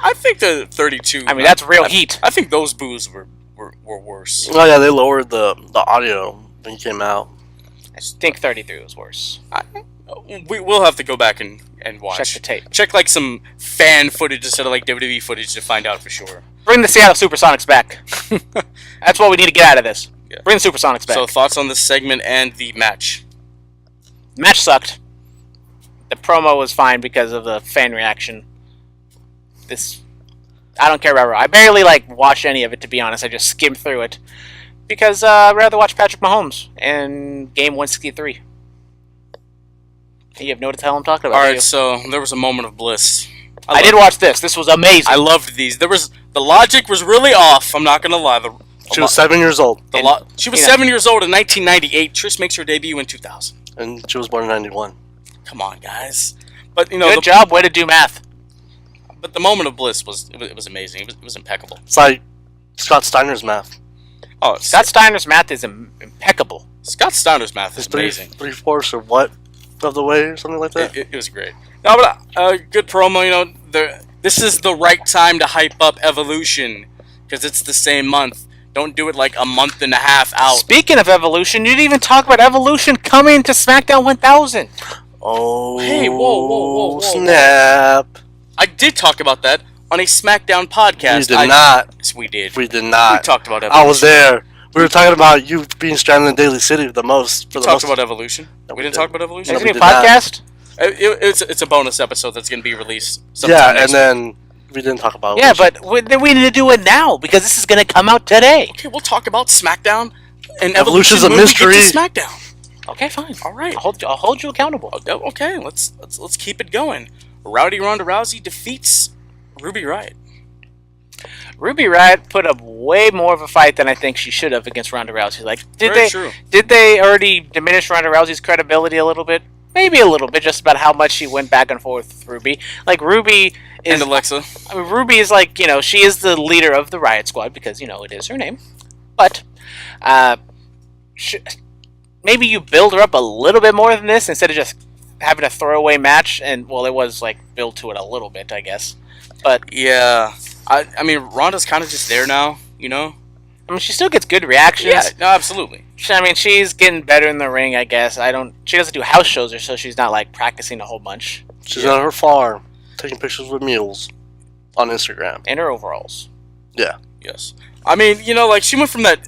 I think the 32. I mean, that's real heat. I think those boos were worse. Oh, yeah, they lowered the audio when he came out. I think 33 was worse. We'll have to go back and watch. Check the tape. Check like some fan footage instead of like WWE footage to find out for sure. Bring the Seattle Supersonics back. That's what we need to get out of this. Yeah. Bring the Supersonics back. So thoughts on this segment and the match? Match sucked. The promo was fine because of the fan reaction. I don't care about Raw. I barely watched any of it, to be honest. I just skimmed through it because I'd rather watch Patrick Mahomes and Game 163. You have no idea what the hell I'm talking about. All right, so there was a moment of bliss. I did watch this. This was amazing. I loved these. The logic was really off. I'm not gonna lie. She was 7 years old. She was 7 years old in 1998. Trish makes her debut in 2000. And she was born in 91. Come on, guys. But good job. Way to do math. But the moment of bliss was amazing. It was impeccable. It's like Scott Steiner's math. Oh, Scott Steiner's math is impeccable. Scott Steiner's math is It's amazing. 3/4 or what of the way or something like that. It was great. No, but good promo. This is the right time to hype up Evolution because it's the same month. Don't do it like a month and a half out. Speaking of Evolution, you didn't even talk about Evolution coming to SmackDown 1000. Oh, Hey, whoa. Snap. I did talk about that on a SmackDown podcast. You did not. Yes, we did. We did not. We talked about Evolution. I was there. We were talking about you being stranded in Daly City the most. We talked about Evolution. No, we didn't talk about Evolution? Is we it a did not. podcast? It's a bonus episode that's going to be released sometime Yeah, next and then we didn't talk about Yeah, Evolution. but we need to do it now because this is going to come out today. Okay, we'll talk about SmackDown and Evolution's Evolution a when mystery. we get to SmackDown. Okay, fine. All right. I'll hold you accountable. Okay, let's keep it going. Rowdy Ronda Rousey defeats Ruby Riott. Ruby Riott put up way more of a fight than I think she should have against Ronda Rousey. Very true. Did they already diminish Ronda Rousey's credibility a little bit? Maybe a little bit, just about how much she went back and forth with Ruby. Ruby is... And Alexa. Ruby is she is the leader of the Riot Squad because, it is her name. But, maybe you build her up a little bit more than this instead of just having a throwaway match. And, well, it was, built to it a little bit, I guess. But... Yeah. I mean, Ronda's kind of just there now, I mean, she still gets good reactions. Yeah, no, absolutely. I mean, she's getting better in the ring, I guess. She doesn't do house shows, so she's not, practicing a whole bunch. She's on her farm, taking pictures with mules on Instagram. In her overalls. Yeah. Yes. I mean, she went from that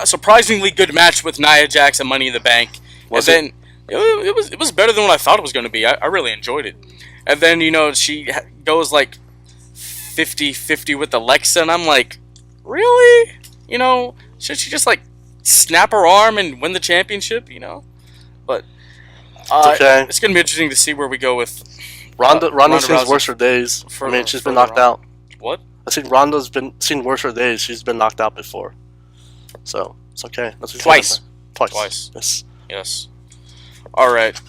surprisingly good match with Nia Jax at Money in the Bank. It was better than what I thought it was going to be. I really enjoyed it. And then, she goes, 50-50 with Alexa, and I'm like, really? You know, should she just like snap her arm and win the championship? You know, but okay. It's gonna be interesting to see where we go with Ronda's seen Rousey. worse for days. I mean, she's been knocked out. What? I think Ronda's been seen worse for days. She's been knocked out before, so it's okay. That's what Twice. Yes. Yes. All right.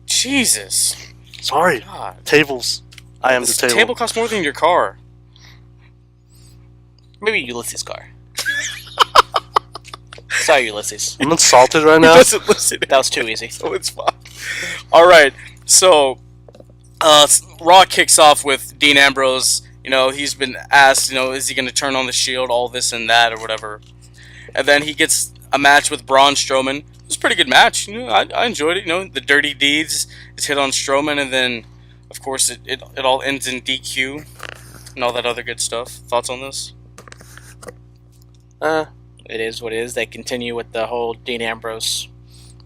Jesus. Sorry. God. Tables. I am This the table. table costs more than your car. Maybe Ulysses' car. Sorry, Ulysses. I'm insulted right He now. doesn't listen. That was too easy. So it's fine. All right. So, Raw kicks off with Dean Ambrose. You know, he's been asked, you know, is he going to turn on the Shield, all this and that, or whatever. And then he gets a match with Braun Strowman. It was a pretty good match. You know, I enjoyed it. You know, the Dirty Deeds is hit on Strowman, and then, of course, it all ends in DQ and all that other good stuff. Thoughts on this? It is what it is. They continue with the whole Dean Ambrose.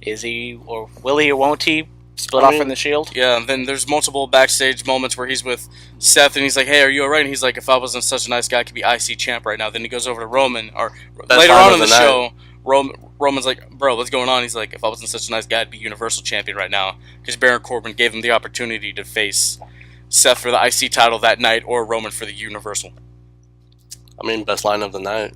Is he, or will he, or won't he split off from the Shield? Yeah, and then there's multiple backstage moments where he's with Seth, and he's like, hey, are you alright? And he's like, if I wasn't such a nice guy, I could be IC champ right now. Then he goes over to Roman, or later on in the show, Roman's like, bro, what's going on? He's like, if I wasn't such a nice guy, I'd be Universal Champion right now. Because Baron Corbin gave him the opportunity to face Seth for the IC title that night, or Roman for the Universal. I mean, best line of the night.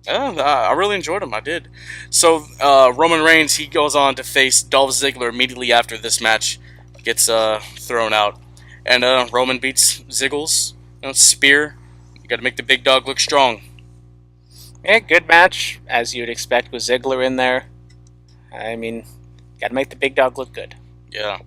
Yeah, I really enjoyed him. I did. So Roman Reigns, he goes on to face Dolph Ziggler immediately after this match gets thrown out, and Roman beats Ziggles. You know, spear. You got to make the big dog look strong. Yeah, good match, as you'd expect with Ziggler in there. I mean, got to make the big dog look good. Yeah.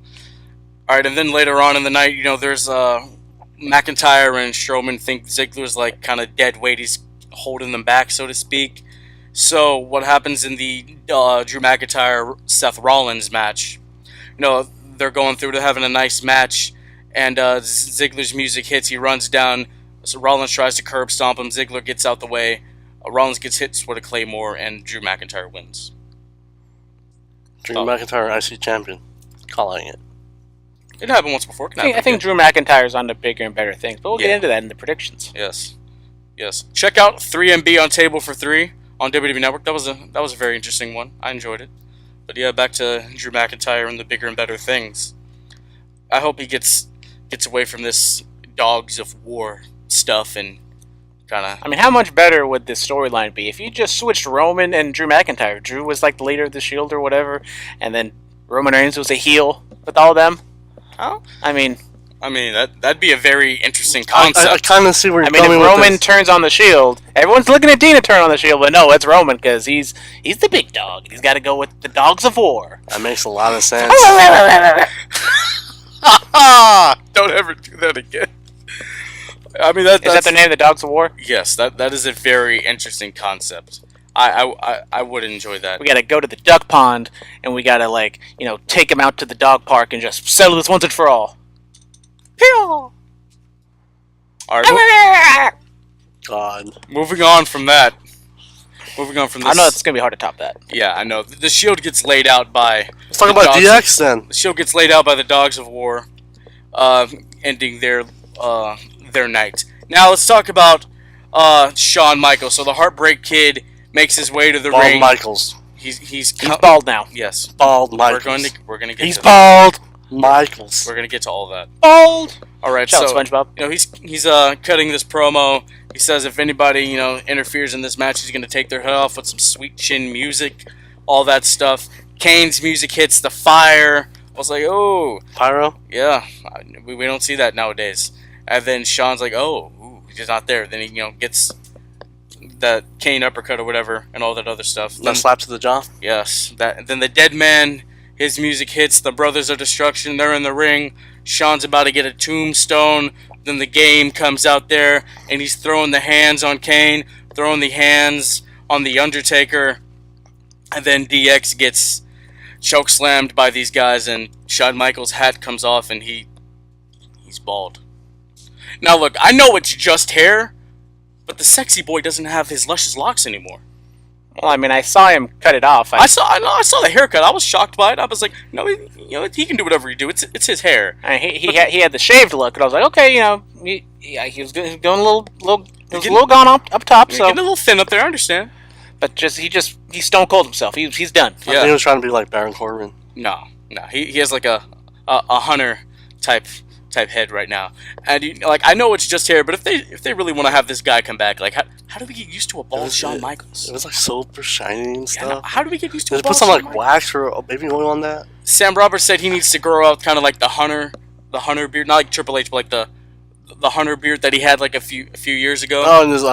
All right, and then later on in the night, you know, there's McIntyre and Strowman think Ziggler's like kind of dead weight. He's holding them back, so to speak. So what happens in the Drew McIntyre Seth Rollins match? You know, they're going through to having a nice match, and Ziggler's music hits. He runs down. So Rollins tries to curb stomp him. Ziggler gets out the way. Rollins gets hit with a Claymore, and Drew McIntyre wins. Drew McIntyre, IC champion. Calling it. It happened once before. I think Drew McIntyre's on to bigger and better things, but we'll get into that in the predictions. Yes. Check out 3MB on Table for 3 on WWE Network. That was a very interesting one. I enjoyed it. But yeah, back to Drew McIntyre and the bigger and better things. I hope he gets away from this Dogs of War stuff and kind of... I mean, how much better would this storyline be if you just switched Roman and Drew McIntyre? Drew was like the leader of the Shield or whatever, and then Roman Reigns was a heel with all of them. Huh? I mean, that'd be a very interesting concept. I kind of see where you're if coming with Roman this. turns on the Shield, everyone's looking at Dean to turn on the Shield, but no, it's Roman because he's the big dog. He's got to go with the Dogs of War. That makes a lot of sense. Don't ever do that again. I mean, Is that the name of the Dogs of War? Yes, that is a very interesting concept. I would enjoy that. We got to go to the duck pond, and we got to take him out to the dog park and just settle this once and for all. All right, God. moving on from that. Moving on from this. I know it's gonna be hard to top that. Yeah, I know. The Shield gets laid out by... Let's talk about DX then. The Shield gets laid out by the Dogs of War, ending their night. Now let's talk about Shawn Michaels. So the Heartbreak Kid makes his way to the Bald ring. Michaels. He's bald now. Yes. Bald Michaels. We're gonna get. He's to bald Michaels. We're gonna get to all that. Bald. All right. Shout out So SpongeBob. you know he's cutting this promo. He says if anybody interferes in this match, he's gonna take their head off with some sweet chin music, all that stuff. Kane's music hits the fire. I was like, oh, Pyro. yeah, we don't see that nowadays. And then Shawn's like, oh, ooh, he's not there. Then he gets that Kane uppercut or whatever, and all that other stuff. That Then, slap to the jaw. yes, then the Dead Man. His music hits. The Brothers of Destruction. They're in the ring. Shawn's about to get a tombstone. Then the Game comes out there, and he's throwing the hands on Kane, throwing the hands on the Undertaker, and then DX gets chokeslammed by these guys, and Shawn Michaels' hat comes off, and he's bald. Now look, I know it's just hair, but the sexy boy doesn't have his luscious locks anymore. Well, I mean, I saw him cut it off. I saw the haircut. I was shocked by it. I was like, no, he can do whatever he do. It's his hair. He had the shaved look, and I was like, okay, he was going a little It was a little gone up top, so getting a little thin up there. I understand. But he stone cold himself. He's done. I think he was trying to be like Baron Corbin. No. He has like a Hunter type head right now, and I know it's just hair, but if they really want to have this guy come back, like how do we get used to a bald Shawn Michaels? It was like super shiny and stuff. No, how do we get used to? Did they put some like wax or baby oil on that? Sam Roberts said he needs to grow out kind of like the Hunter beard, not like Triple H, but like the Hunter beard that he had like a few years ago. Oh, in his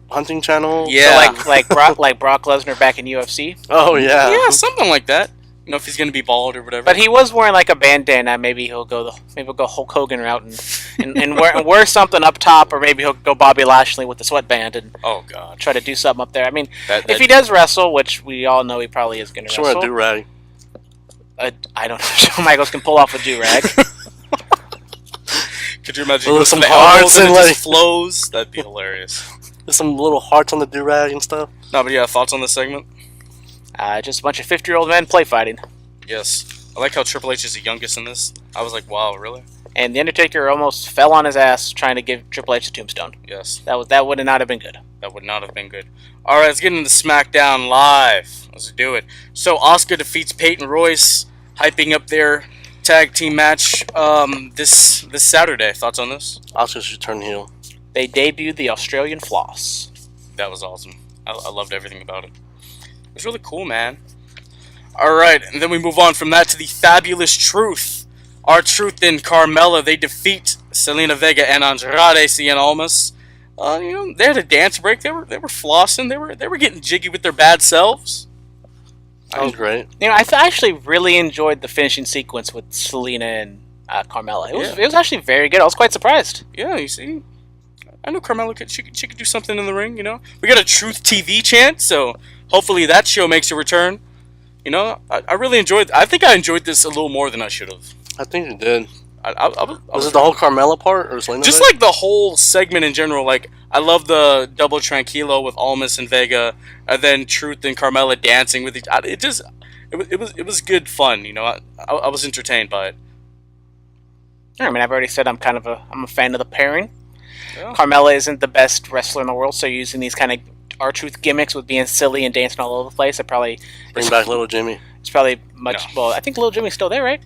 hunting channel. Yeah, so like Brock Lesnar back in UFC. Oh yeah, yeah, something like that. If he's gonna be bald or whatever. But he was wearing like a bandana. Maybe he'll go Hulk Hogan route and wear something up top, or maybe he'll go Bobby Lashley with the sweatband and try to do something up there. I mean, if he does wrestle, which we all know he probably is going to wrestle. Sure, a do-rag. I don't know. Shawn Michaels can pull off a do-rag. Could you imagine with some hearts and it just flows? That'd be hilarious. There's some little hearts on the do-rag and stuff. No, but yeah, thoughts on this segment? Just a bunch of 50-year-old men play fighting. Yes. I like how Triple H is the youngest in this. I was like, wow, really? And the Undertaker almost fell on his ass trying to give Triple H a tombstone. Yes. That would not have been good. That would not have been good. All right, let's get into Smackdown Live. Let's do it. So Asuka defeats Peyton Royce, hyping up their tag team match this Saturday. Thoughts on this? Asuka should turn heel. They debuted the Australian Floss. That was awesome. I loved everything about it. It was really cool, man. Alright, and then we move on from that to the Fabulous Truth. R-Truth and Carmella, they defeat Selena Vega and Andrade Cien Almas. They had a dance break. They were flossing. They were getting jiggy with their bad selves. That was great. I actually really enjoyed the finishing sequence with Selena and Carmella. It was actually very good. I was quite surprised. Yeah, you see, I know Carmella could do something in the ring. We got a Truth TV chant, so hopefully that show makes a return. I really enjoyed. I think I enjoyed this a little more than I should have. I think you did. Was it the whole Carmella part or Selena? Just like the whole segment in general. Like I love the double tranquilo with Almas and Vega, and then Truth and Carmella dancing with each. It was good fun. I was entertained by it. I mean, I've already said I'm a fan of the pairing. Yeah. Carmella isn't the best wrestler in the world, so using these kind of R-Truth gimmicks with being silly and dancing all over the place, it probably bring back Little Jimmy. It's probably much. No. Well, I think Little Jimmy's still there, right?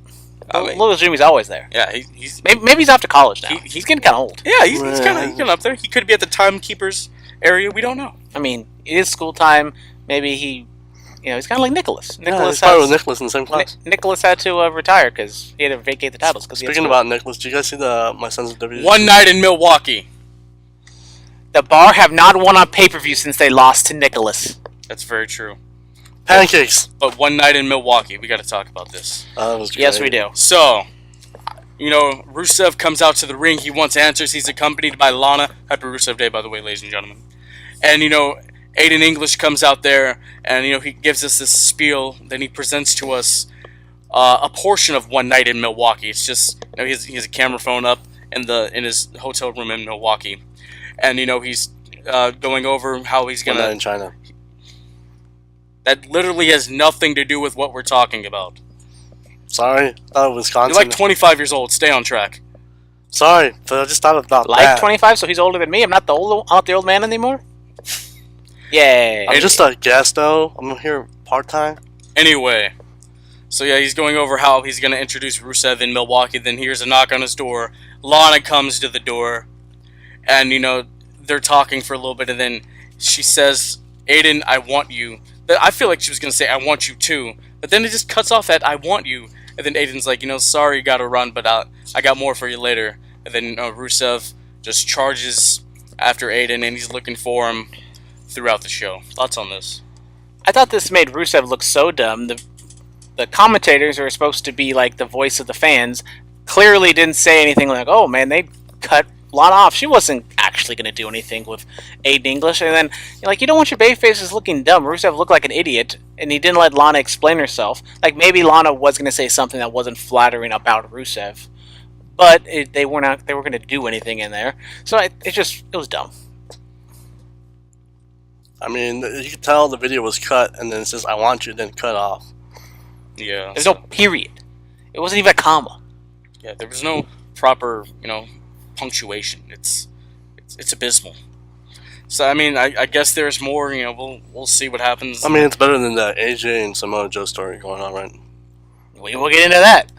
Little Jimmy's always there. Yeah, he's maybe he's off to college now. He's getting kind of old. Yeah, he's kind of up there. He could be at the timekeepers area. We don't know. I mean, it is school time. Maybe he's kind of like Nicholas. He's probably with Nicholas in the same class. Nicholas had to retire because he had to vacate the titles. Speaking about Nicholas, did you guys see My Sons of WWE? One night in Milwaukee. The Bar have not won on pay-per-view since they lost to Nicholas. That's very true. Pancakes. But one night in Milwaukee, we got to talk about this. That was great. Yes, we do. So, Rusev comes out to the ring. He wants answers. He's accompanied by Lana. Happy Rusev Day, by the way, ladies and gentlemen. And, Aiden English comes out there, and, he gives us this spiel. Then he presents to us a portion of One Night in Milwaukee. It's just, he has a camera phone up in his hotel room in Milwaukee. And, he's going over how he's going to... One Night in China. That literally has nothing to do with what we're talking about. Sorry, I thought Wisconsin. You're like 25 years old. Stay on track. Sorry, but I just thought about that. Like 25, so he's older than me. I'm not the old man anymore. Yay! I'm just a guest, though. I'm here part-time. Anyway, so yeah, he's going over how he's going to introduce Rusev in Milwaukee. Then here's a knock on his door. Lana comes to the door, and they're talking for a little bit, and then she says, "Aiden, I want you." I feel like she was going to say, "I want you too," but then it just cuts off at "I want you," and then Aiden's like, "Sorry, gotta run, but I got more for you later." And then Rusev just charges after Aiden, and he's looking for him throughout the show. Thoughts on this? I thought this made Rusev look so dumb. The commentators who are supposed to be like the voice of the fans clearly didn't say anything like, "Oh man, they cut Lana off." She wasn't actually going to do anything with Aiden English. And then you don't want your babyfaces looking dumb. Rusev looked like an idiot, and he didn't let Lana explain herself. Like maybe Lana was going to say something that wasn't flattering about Rusev, but they were going to do anything in there. So it was dumb. I mean, you could tell the video was cut, and then it says, "I want you," then cut off. Yeah. There's no period. It wasn't even a comma. Yeah, there was no proper, punctuation. It's abysmal. So I mean, I guess there's more. You know, we'll see what happens. I mean, it's better than that AJ and Samoa Joe story going on, right? We will get into that.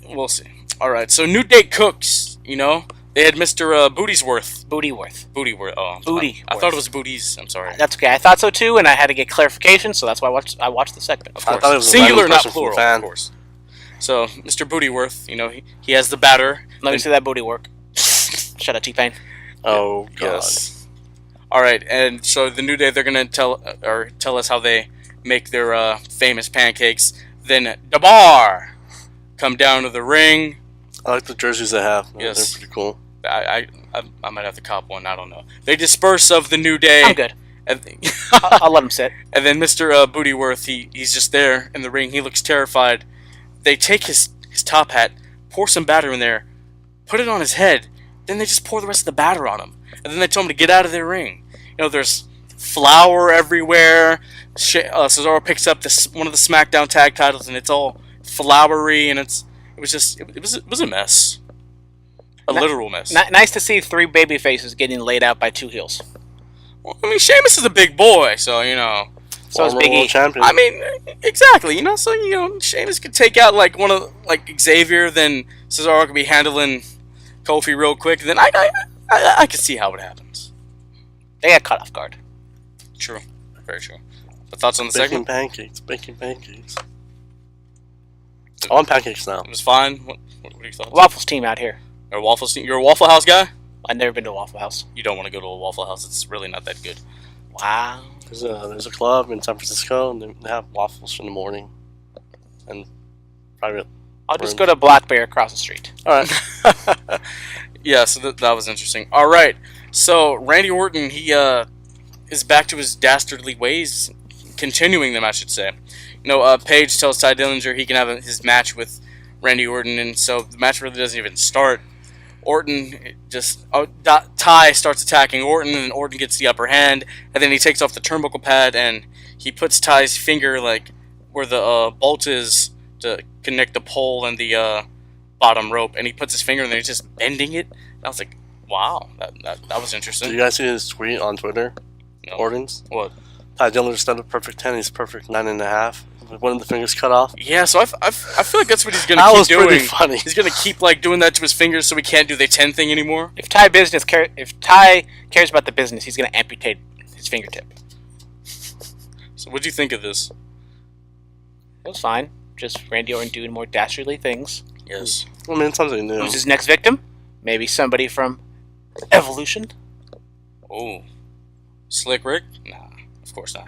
We'll see. All right. So New Day Cooks. You know, they had Mr. Bootyworth. Bootyworth. Oh, Booty. I thought it was Booties. I'm sorry. That's okay. I thought so too, and I had to get clarification, so that's why I watched the segment. Of I course. thought it was a Singular, random not person from plural. fan. Of course. So Mr. Bootyworth. You know, he has the batter. Let me see that booty work. Shut up, T-Pain. Oh God. Yes. All right, and so the New Day, they're gonna tell us how they make their famous pancakes. Then the bar come down to the ring. I like the jerseys they have. Yes. They're pretty cool. I might have to cop one. I don't know. They disperse of the New Day. I'm good. And, I'll let him sit. and then Mr. Bootyworth, he's just there in the ring. He looks terrified. They take his top hat, pour some batter in there, put it on his head. Then they just pour the rest of the batter on him. And then they tell him to get out of their ring. You know, there's flour everywhere. Cesaro picks up one of the Smackdown tag titles, and it's all flowery, and it was a mess. A literal mess. Nice to see 3 baby faces getting laid out by 2 heels. Well, I mean, Sheamus is a big boy, so, you know. So is Former Big E. world champion. I mean, exactly, you know, so, you know, Sheamus could take out, like, Xavier, then Cesaro could be handling Kofi real quick, then I could see how it happens. They got caught off guard. True. Very true. But thoughts on the Baking segment? pancakes. I want pancakes now. It was fine. What are your thoughts? Waffles team out here. You're a Waffle House guy? I've never been to a Waffle House. You don't want to go to a Waffle House. It's really not that good. Wow. There's a club in San Francisco, and they have waffles in the morning, and private. I'll just go to Black Bear across the street. All right. Yeah, so that was interesting. All right. So Randy Orton, he is back to his dastardly ways, continuing them, I should say. You know, Paige tells Ty Dillinger he can have his match with Randy Orton, and so the match really doesn't even start. Ty starts attacking Orton, and Orton gets the upper hand, and then he takes off the turnbuckle pad, and he puts Ty's finger, like, where the bolt is to connect the pole and the bottom rope, and he puts his finger, and then he's just bending it. And I was like, wow, that was interesting. Did you guys see his tweet on Twitter? No. Orton's? What? Ty Dillinger instead of perfect 10, he's perfect 9.5. One of the fingers cut off. Yeah, so I feel like that's what he's going That to was keep pretty doing. funny. He's going to keep, like, doing that to his fingers so he can't do the 10 thing anymore. If Ty cares about the business, he's going to amputate his fingertip. So what do you think of this? It was fine. Just Randy Orton doing more dastardly things. Yes. I mean, it's something new. Who's his next victim? Maybe somebody from Evolution? Oh. Slick Rick? Nah, of course not.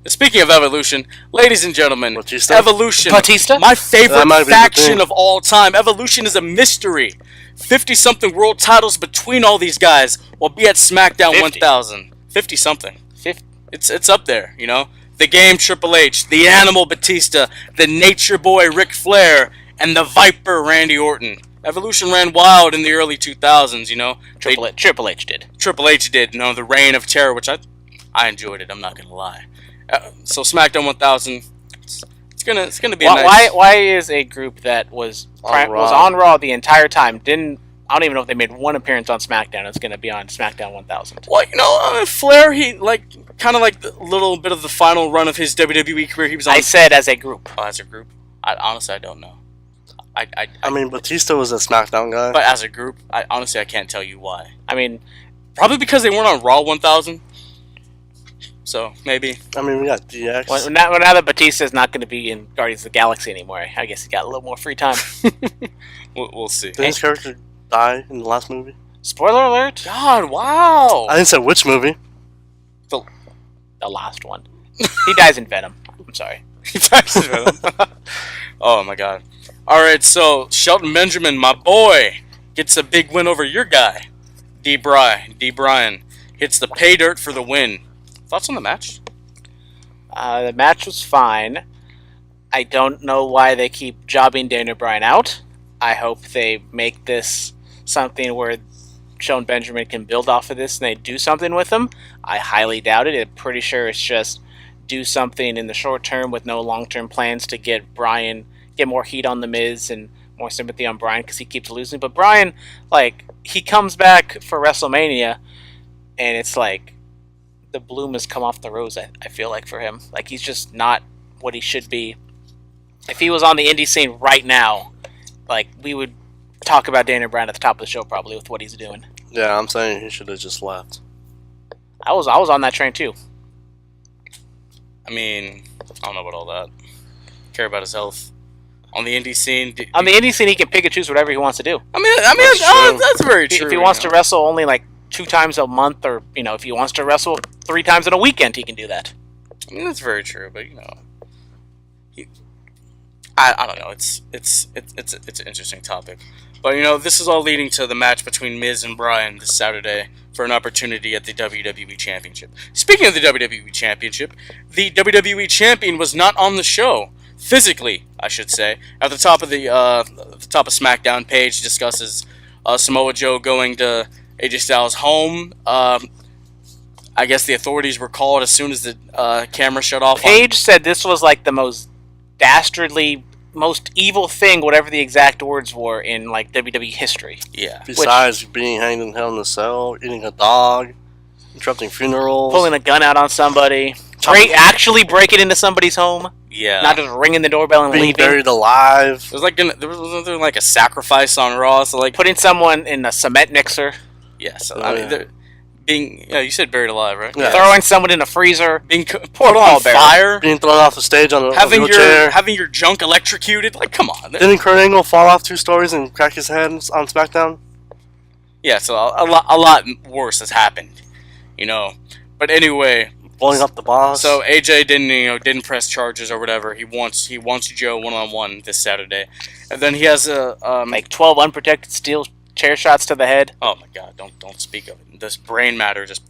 Speaking of Evolution, ladies and gentlemen, Batista? Evolution. Batista? My favorite That might be the faction thing. of all time. Evolution is a mystery. 50-something world titles between all these guys will be at SmackDown 50. 1000. 50-something. 50. It's up there, you know? The Game Triple H, the Animal Batista, the Nature Boy Ric Flair, and the Viper Randy Orton. Evolution ran wild in the early 2000s, you know? Triple H did. Triple H did, you know, the Reign of Terror, which I enjoyed it, I'm not gonna lie. So SmackDown 1000, it's gonna be a nice... Why is a group that was on Raw the entire time, I don't even know if they made one appearance on SmackDown, it's going to be on SmackDown 1000? Well, you know, Flair, he, kind of like the little bit of the final run of his WWE career, he was on... I said as a group. Oh, as a group? Honestly, I don't know. I mean, Batista was a SmackDown guy. But as a group, honestly, I can't tell you why. I mean... Probably because they weren't on Raw 1000. So, maybe. I mean, we got DX. Well, now that Batista's not going to be in Guardians of the Galaxy anymore, I guess he got a little more free time. We'll see. Didn't his character die in the last movie? Spoiler alert! God, wow! I didn't say which movie. The last one. He dies in Venom. I'm sorry. He dies in Venom. Oh, my God. Alright, so, Shelton Benjamin, my boy, gets a big win over your guy. D. Bryan hits the pay dirt for the win. Thoughts on the match? The match was fine. I don't know why they keep jobbing Daniel Bryan out. I hope they make this something where Shelton Benjamin can build off of this and they do something with him. I highly doubt it. I'm pretty sure it's just do something in the short term with no long-term plans to get more heat on The Miz and more sympathy on Bryan because he keeps losing. But Bryan, he comes back for WrestleMania and it's like the bloom has come off the rose. I feel like for him, like he's just not what he should be. If he was on the indie scene right now, like we would talk about Daniel Bryan at the top of the show probably with what he's doing. Yeah, I'm saying he should have just left. I was on that train too. I mean, I don't know about all that. Care about his health. On the indie scene, on the indie scene, he can pick and choose whatever he wants to do. I mean, that's very true. If he wants to wrestle only like 2 times a month, or if he wants to wrestle 3 times in a weekend, he can do that. I mean, that's very true, but I don't know. It's an interesting topic, but this is all leading to the match between Miz and Bryan this Saturday for an opportunity at the WWE Championship. Speaking of the WWE Championship, the WWE Champion was not on the show. Physically, I should say. At the top of the Smackdown page discusses Samoa Joe going to AJ Styles' home. I guess the authorities were called as soon as the camera shut off. Paige said this was like the most dastardly, most evil thing, whatever the exact words were, in like WWE history. Yeah. Besides being hanged in hell in a cell, eating a dog, interrupting funerals, pulling a gun out on somebody, actually breaking into somebody's home. Yeah. Not just ringing the doorbell and being leaving. buried alive. There was like a sacrifice on Raw, so like putting someone in a cement mixer. Yeah, so I mean, you said buried alive, right? Yeah. Throwing someone in a freezer, being put on fire, being thrown off the stage on a wheelchair, having your junk electrocuted. Like, come on! Didn't Kurt Angle fall off 2 stories and crack his head on SmackDown? Yeah, so a lot worse has happened, But anyway, blowing up the boss. So AJ didn't press charges or whatever. He wants Joe 1-on-1 this Saturday, and then he has like 12 unprotected steel chair shots to the head. Oh my God! Don't speak of it. This brain matter just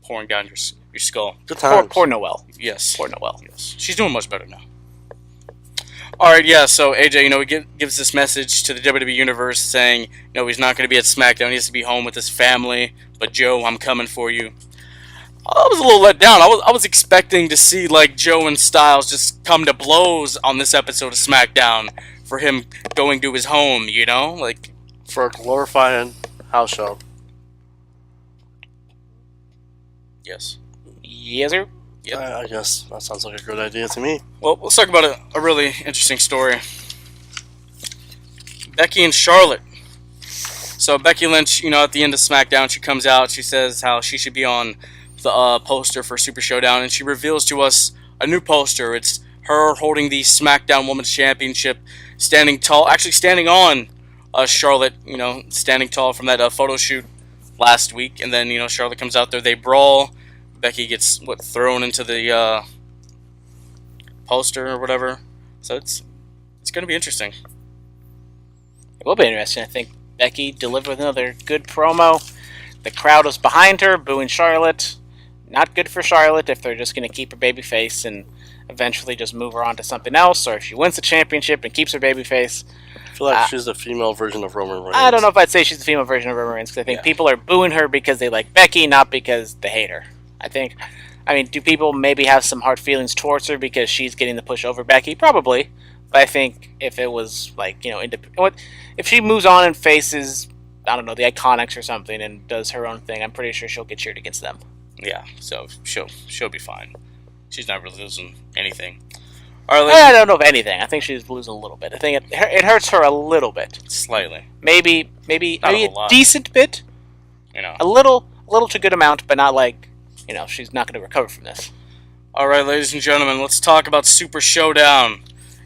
pouring down your skull. Good times. Poor Noelle. Yes. Poor Noelle. Yes. She's doing much better now. All right, yeah. So AJ, he gives this message to the WWE Universe saying, he's not going to be at SmackDown. He has to be home with his family. But Joe, I'm coming for you. I was a little let down. I was expecting to see like Joe and Styles just come to blows on this episode of SmackDown for him going to his home, like for a glorified house show. Yes. Yes, sir. Yep. I guess that sounds like a good idea to me. Well, let's talk about a really interesting story. Becky and Charlotte. So Becky Lynch, at the end of SmackDown, she comes out. She says how she should be on the poster for Super Showdown, and she reveals to us a new poster. It's her holding the SmackDown Women's Championship, standing tall, actually standing on Charlotte, standing tall from that photo shoot last week. And then, Charlotte comes out there, they brawl. Becky gets thrown into the poster or whatever. So it's going to be interesting. It will be interesting. I think Becky delivered another good promo. The crowd was behind her, booing Charlotte. Not good for Charlotte if they're just going to keep her babyface and eventually just move her on to something else, or if she wins the championship and keeps her babyface. I feel like she's the female version of Roman Reigns. I don't know if I'd say she's the female version of Roman Reigns, because I think people are booing her because they like Becky, not because they hate her. Do people maybe have some hard feelings towards her because she's getting the push over Becky? Probably. But I think if it was like, if she moves on and faces, I don't know, the Iconics or something and does her own thing, I'm pretty sure she'll get cheered against them. Yeah, so she'll be fine. She's not really losing anything. All right, I don't know if anything. I think she's losing a little bit. I think it hurts her a little bit. Slightly. Maybe a decent bit. A little too good amount, but not like, she's not going to recover from this. All right, ladies and gentlemen, let's talk about Super Showdown.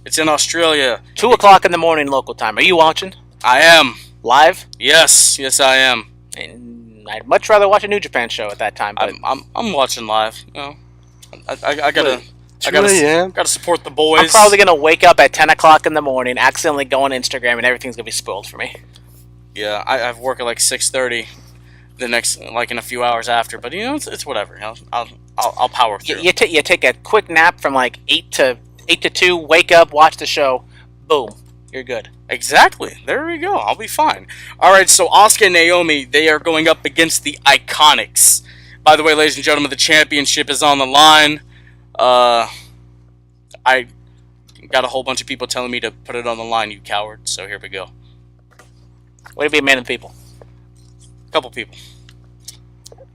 It's in Australia. 2 o'clock in the morning local time. Are you watching? I am. Live? Yes, I am. And I'd much rather watch a New Japan show at that time. But I'm watching live. I gotta support the boys. I'm probably gonna wake up at 10 o'clock in the morning, accidentally go on Instagram, and everything's gonna be spoiled for me. Yeah, I have work at like 6:30. The next, like in a few hours after, but it's whatever. I'll power through. You take a quick nap from like 8 to 2. Wake up, watch the show. Boom, you're good. Exactly. There we go. I'll be fine. All right. So Asuka and Naomi, they are going up against the Iconics. By the way, ladies and gentlemen, the championship is on the line. I got a whole bunch of people telling me to put it on the line, you coward. So here we go. Way to be a man of the people. Couple people.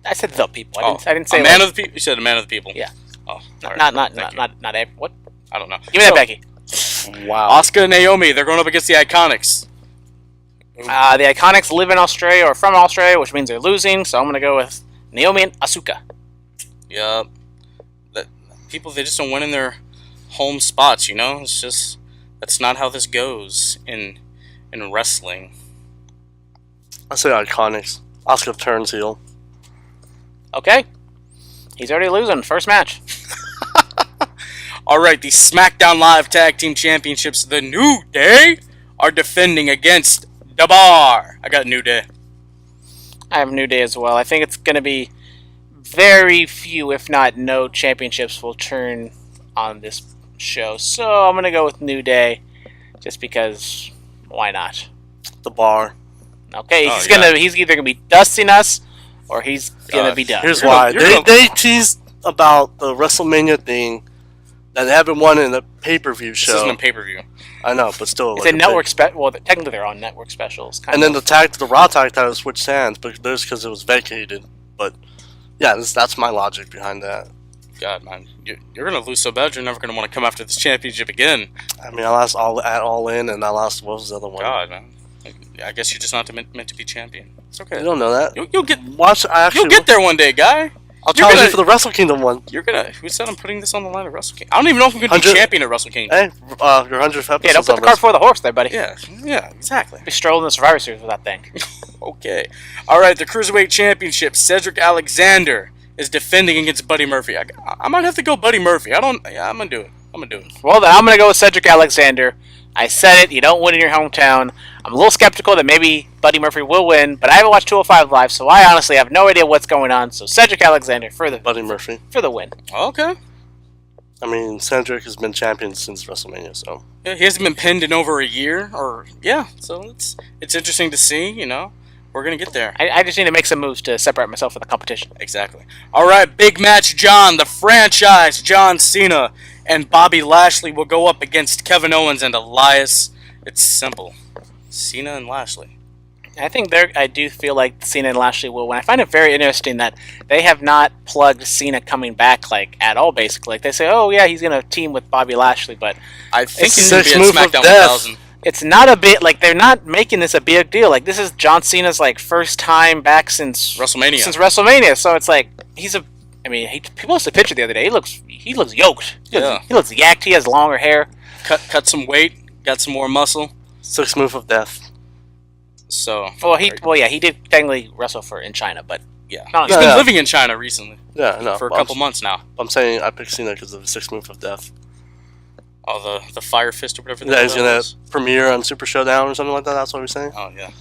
I said the people. Oh, I didn't say a man of the people. You said a man of the people. Yeah. Oh, all right. Not every, what? I don't know. Give me that, Becky. Wow. Asuka and Naomi, they're going up against the Iconics. The Iconics live in Australia or from Australia, which means they're losing. So I'm gonna go with Naomi and Asuka. Yup. People, they just don't win in their home spots. You know, it's just that's not how this goes in wrestling. I say Iconics. Asuka turns heel. Okay. He's already losing first match. All right, the SmackDown Live Tag Team Championships, the New Day, are defending against The Bar. I got New Day. I have New Day as well. I think it's going to be very few, if not no, championships will turn on this show. So I'm going to go with New Day, just because why not? The Bar. Okay, Oh, he's either going to be dusting us, or he's going to be done. Here's why. They teased about the WrestleMania thing that they haven't won in a pay-per-view show. This isn't a pay-per-view. I know, but still. It's a network well, technically they're on network specials. And then the Raw tag title switched hands, but there's because it was vacated. But yeah, that's my logic behind that. God, man, you're gonna lose so bad. You're never gonna want to come after this championship again. I mean, I lost all in, and I lost what was the other one? God, man. I guess you're just not meant to be champion. It's okay. You don't know that. You'll get. You'll get there one day, guy. I'll challenge you for the Wrestle Kingdom one. Who said I'm putting this on the line of Wrestle Kingdom? I don't even know if I'm going to be champion at Wrestle Kingdom. Hey, your 100th episode. Yeah, don't put the cart before the horse there, buddy. Yeah, exactly. Be strolling the Survivor Series with that thing. Okay. All right, the Cruiserweight Championship, Cedric Alexander is defending against Buddy Murphy. I might have to go Buddy Murphy. I'm going to do it. Well, then I'm going to go with Cedric Alexander. I said it, you don't win in your hometown. I'm a little skeptical that maybe Buddy Murphy will win, but I haven't watched 205 Live, so I honestly have no idea what's going on. So Cedric Alexander for the Buddy Murphy for the win. Okay. I mean, Cedric has been champion since WrestleMania, so Yeah, he hasn't been pinned in over a year, so it's interesting to see. You know, we're gonna get there. I just need to make some moves to separate myself from the competition. Exactly. All right, big match, John, the franchise, John Cena and Bobby Lashley will go up against Kevin Owens and Elias. It's simple. Cena and Lashley. I do feel like Cena and Lashley will win. I find it very interesting that they have not plugged Cena coming back at all. Basically, they say, "Oh yeah, he's gonna team with Bobby Lashley," but I think he's gonna be at SmackDown 1000. It's not a bit they're not making this a big deal. This is John Cena's first time back since WrestleMania. So it's he's a. I mean, he posted a picture the other day. He looks yoked. He looks yacked. He has longer hair. Cut some weight. Got some more muscle. 6 move of death. So. He did technically wrestle in China, but yeah, he's been living in China recently. Yeah, no, for a couple months now. I'm saying I picked Cena because of the 6 move of death. Oh, the Fire Fist or whatever. Yeah, he's gonna premiere on Super Showdown or something like that. That's what we're saying. Oh yeah.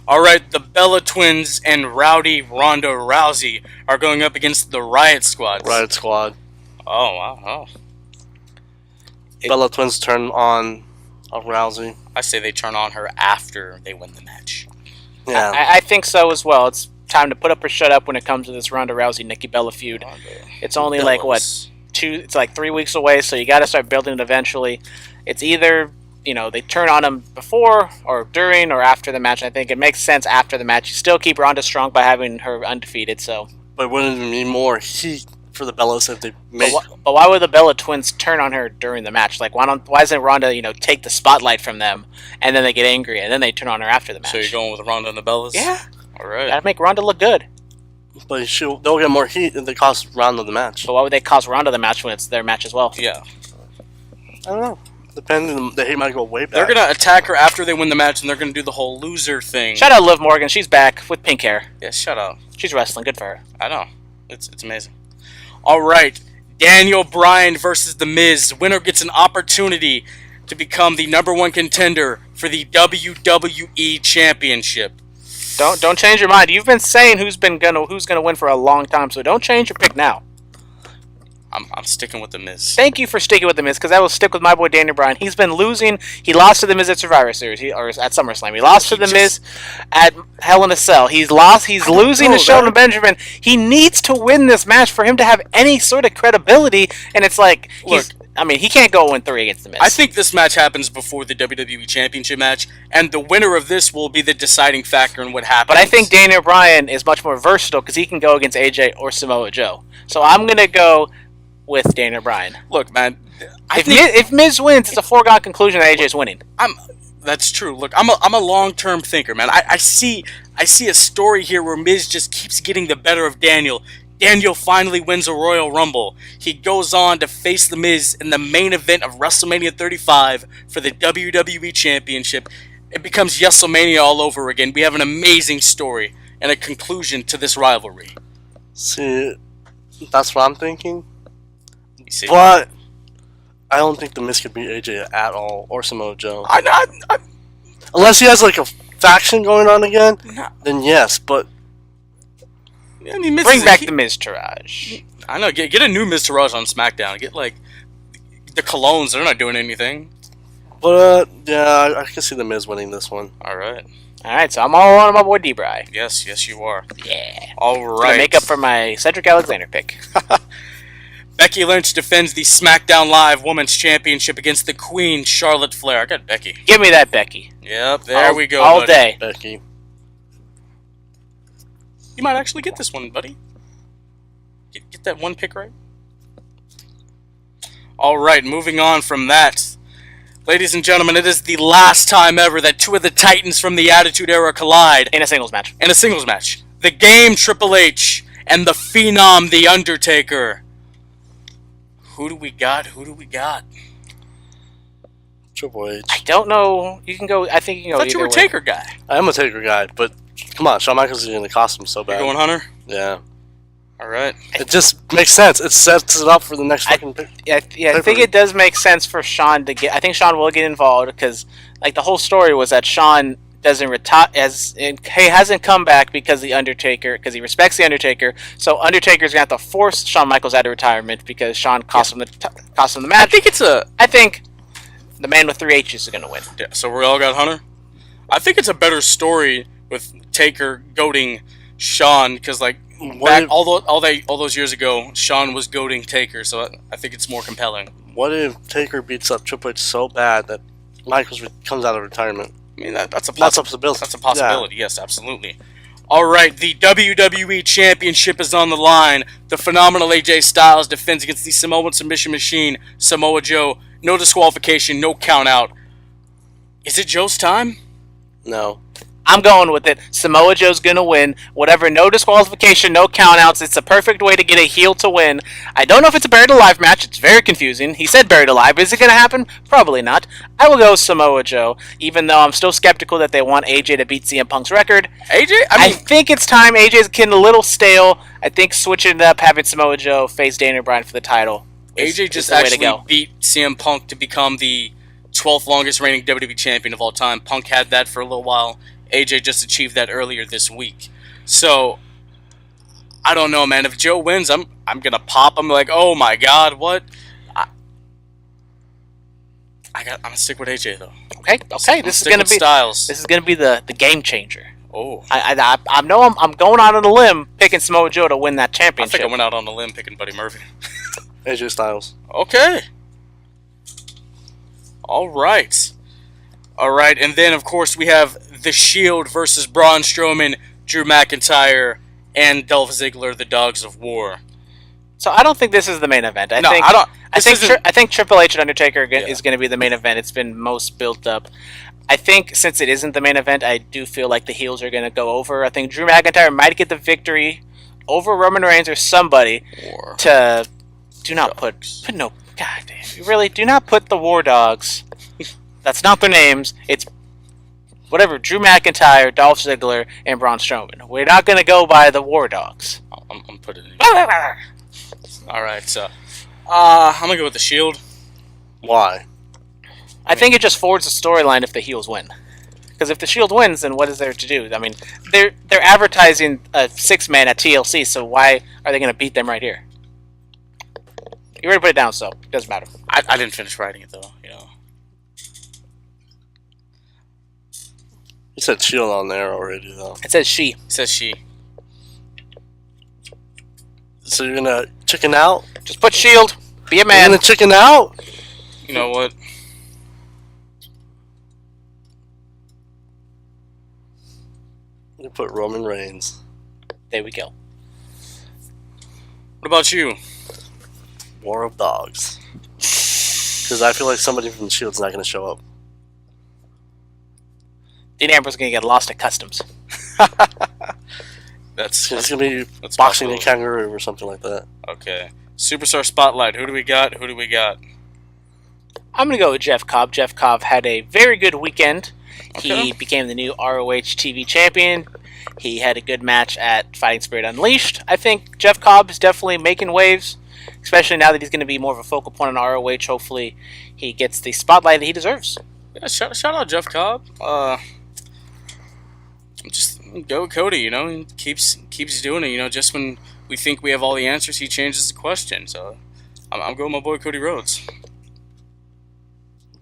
All right, the Bella Twins and Rowdy Ronda Rousey are going up against the Riot Squad. Riot Squad. Oh wow. Oh. Bella Twins turn on Rousey. I say they turn on her after they win the match. Yeah, I think so as well. It's time to put up or shut up when it comes to this Ronda Rousey Nikki Bella feud. It's only it's 3 weeks away, so you got to start building it eventually. It's either they turn on him before or during or after the match. I think it makes sense after the match. You still keep Ronda strong by having her undefeated. So, but wouldn't it be more heat for the Bellas if they make? But why would the Bella Twins turn on her during the match? Why doesn't Ronda take the spotlight from them and then they get angry and then they turn on her after the match? So you're going with Ronda and the Bellas? Yeah. All right. Gotta make Ronda look good. But they'll get more heat if they cost Ronda the match. But why would they cost Ronda the match when it's their match as well? Yeah. I don't know. Depending, the hate might go way back. They're gonna attack her after they win the match, and they're gonna do the whole loser thing. Shout out Liv Morgan. She's back with pink hair. Yeah, shut up. She's wrestling. Good for her. I know. It's amazing. All right, Daniel Bryan versus The Miz. Winner gets an opportunity to become the #1 contender for the WWE Championship. Don't change your mind. You've been saying who's gonna win for a long time, so don't change your pick now. I'm sticking with The Miz. Thank you for sticking with The Miz, because I will stick with my boy Daniel Bryan. He's been losing. He lost to The Miz at Survivor Series, or at SummerSlam. He lost to The Miz at Hell in a Cell. He's losing to Shelton Benjamin. He needs to win this match for him to have any sort of credibility. And it's I mean, he can't go 1-3 against the Miz. I think this match happens before the WWE Championship match, and the winner of this will be the deciding factor in what happens. But I think Daniel Bryan is much more versatile because he can go against AJ or Samoa Joe. So I'm going to go with Daniel Bryan. Look, man, If Miz wins, it's a foregone conclusion that AJ's winning. That's true. Look, I'm a long-term thinker, man. I see a story here where Miz just keeps getting the better of Daniel. Daniel finally wins a Royal Rumble. He goes on to face The Miz in the main event of WrestleMania 35 for the WWE Championship. It becomes WrestleMania all over again. We have an amazing story and a conclusion to this rivalry. See, that's what I'm thinking. You see? But I don't think The Miz could beat AJ at all, or Samoa Joe. Unless he has like a faction going on again, then yes, but... I mean, Bring back the Miz Taraj. I know. Get a new Miz Taraj on SmackDown. Get like the Colognes. They're not doing anything. But yeah, I can see the Miz winning this one. All right. So I'm all on my boy D-Bry. Yes, you are. Yeah. All right. To make up for my Cedric Alexander pick. Becky Lynch defends the SmackDown Live Women's Championship against the Queen, Charlotte Flair. I got Becky. Give me that Becky. Yep, there we go. All buddy. day. Becky. You might actually get this one, buddy. Get that one pick right. All right, moving on from that. Ladies and gentlemen, it is the last time ever that two of the Titans from the Attitude Era collide. In a singles match. The Game Triple H and the Phenom The Undertaker. Who do we got? Triple H. I don't know. You can go. I think you can go. I thought you were a Taker guy. I am a Taker guy, but come on, Shawn Michaels is in the costume so bad. You're going Hunter? Yeah. All right. It just makes sense. It sets it up for the next fucking pick. I think it does make sense for Shawn to get. I think Shawn will get involved because, like, the whole story was that Shawn doesn't retire he hasn't come back because he respects the Undertaker. So Undertaker's gonna have to force Shawn Michaels out of retirement because Shawn cost him the match. I think the man with 3 H's is gonna win. Yeah, so we all got Hunter. I think it's a better story with Taker goating Shawn because, like, all those years ago, Shawn was goating Taker, so I think it's more compelling. What if Taker beats up Triple H so bad that Michaels comes out of retirement? I mean, that's a possibility. That's a possibility. Yeah. Yes, absolutely. All right, the WWE Championship is on the line. The phenomenal AJ Styles defends against the Samoan Submission Machine, Samoa Joe. No disqualification, no count out. Is it Joe's time? No. I'm going with it. Samoa Joe's going to win. Whatever, no disqualification, no countouts. It's a perfect way to get a heel to win. I don't know if it's a buried alive match. It's very confusing. He said buried alive. Is it going to happen? Probably not. I will go Samoa Joe, even though I'm still skeptical that they want AJ to beat CM Punk's record. I think it's time. AJ's getting a little stale. I think switching it up, having Samoa Joe face Daniel Bryan for the title. AJ just actually beat CM Punk to become the 12th longest reigning WWE champion of all time. Punk had that for a little while. AJ just achieved that earlier this week. So, I don't know, man. If Joe wins, I'm gonna pop. I'm like, oh my god, what? I'm gonna stick with AJ though. Okay. This is gonna be Styles. This is gonna be the game changer. Oh. I know I'm going out on a limb picking Samoa Joe to win that championship. I think I went out on a limb picking Buddy Murphy. AJ Styles. Okay. All right, and then of course we have The Shield versus Braun Strowman, Drew McIntyre, and Dolph Ziggler, the Dogs of War. So I don't think this is the main event. I think Triple H and Undertaker is going to be the main event. It's been most built up. I think since it isn't the main event, I do feel like the heels are going to go over. I think Drew McIntyre might get the victory over Roman Reigns or somebody. Do not put the War Dogs. That's not their names. It's whatever. Drew McIntyre, Dolph Ziggler, and Braun Strowman. We're not going to go by the War Dogs. I'm putting it. All right, so I'm gonna go with The Shield. Why? I think it just forwards the storyline if the heels win. Because if the Shield wins, then what is there to do? I mean, they're advertising a 6-man at TLC, so why are they going to beat them right here? You already put it down, so it doesn't matter. I didn't finish writing it though. You said Shield on there already, though. It says she. It says she. So you're gonna chicken out? Just put Shield. Be a And man. the chicken out. You know what? You put Roman Reigns. There we go. What about you? War of Dogs. Because I feel like somebody from the Shield's not going to show up. Dean Ambrose going to get lost at customs. That's It's going to be that's boxing a possible. kangaroo or something like that. Okay. Superstar Spotlight. Who do we got? I'm going to go with Jeff Cobb. Jeff Cobb had a very good weekend. Okay. He became the new ROH TV champion. He had a good match at Fighting Spirit Unleashed. I think Jeff Cobb is definitely making waves, especially now that he's going to be more of a focal point on ROH. Hopefully, he gets the spotlight that he deserves. Yeah, shout out Jeff Cobb. Just go with Cody. You know, he keeps doing it. You know, just when we think we have all the answers, he changes the question. So I'm going with my boy Cody Rhodes.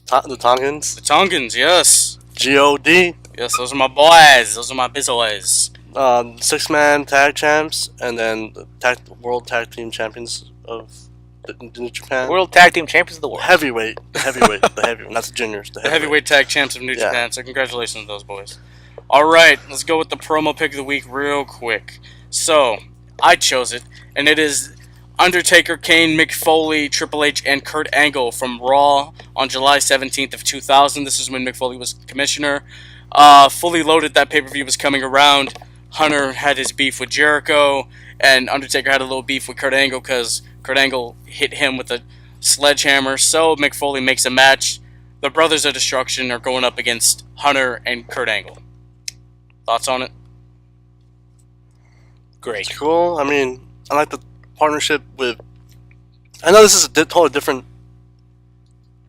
The Tongans. The Tongans, yes. G.O.D. Yes, those are my boys. Those are my bizoys. 6-man tag champs, and then the world tag team champions of New Japan. World Tag Team Champions of the World. Heavyweight, the heavyweight, not the juniors. The heavyweight tag champs of New Yeah. Japan. So congratulations to those boys. All right, let's go with the promo pick of the week real quick. So I chose it, and it is Undertaker, Kane, Mick Foley, Triple H, and Kurt Angle from Raw on July 17th of 2000. This is when Mick Foley was commissioner. Fully Loaded, that pay-per-view was coming around. Hunter had his beef with Jericho, and Undertaker had a little beef with Kurt Angle because Kurt Angle hit him with a sledgehammer. So Mick Foley makes a match. The Brothers of Destruction are going up against Hunter and Kurt Angle. Thoughts on it? Great. It's cool. I mean, I like the partnership with. I know this is a totally different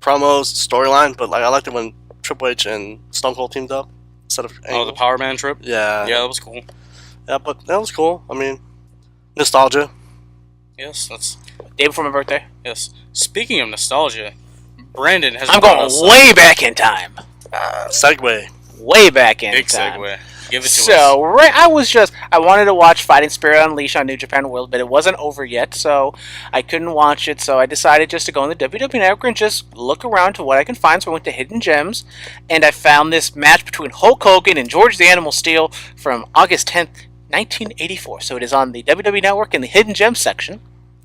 promos storyline, but like I liked it when Triple H and Stone Cold teamed up instead of Angle. Oh, the Power Man trip? Yeah, Yeah, that was cool. yeah, but that was cool. I mean, nostalgia. Yes, that's Day before my birthday. yes. Speaking of nostalgia, Brandon has I'm brought going us way back in time. Segue. Way back in big time. segue. Give it to So, right, I wanted to watch Fighting Spirit Unleashed on New Japan World, but it wasn't over yet, so I couldn't watch it, so I decided just to go on the WWE Network and just look around to what I can find, so I went to Hidden Gems, and I found this match between Hulk Hogan and George the Animal Steele from August 10th, 1984, so it is on the WWE Network in the Hidden Gems section. us.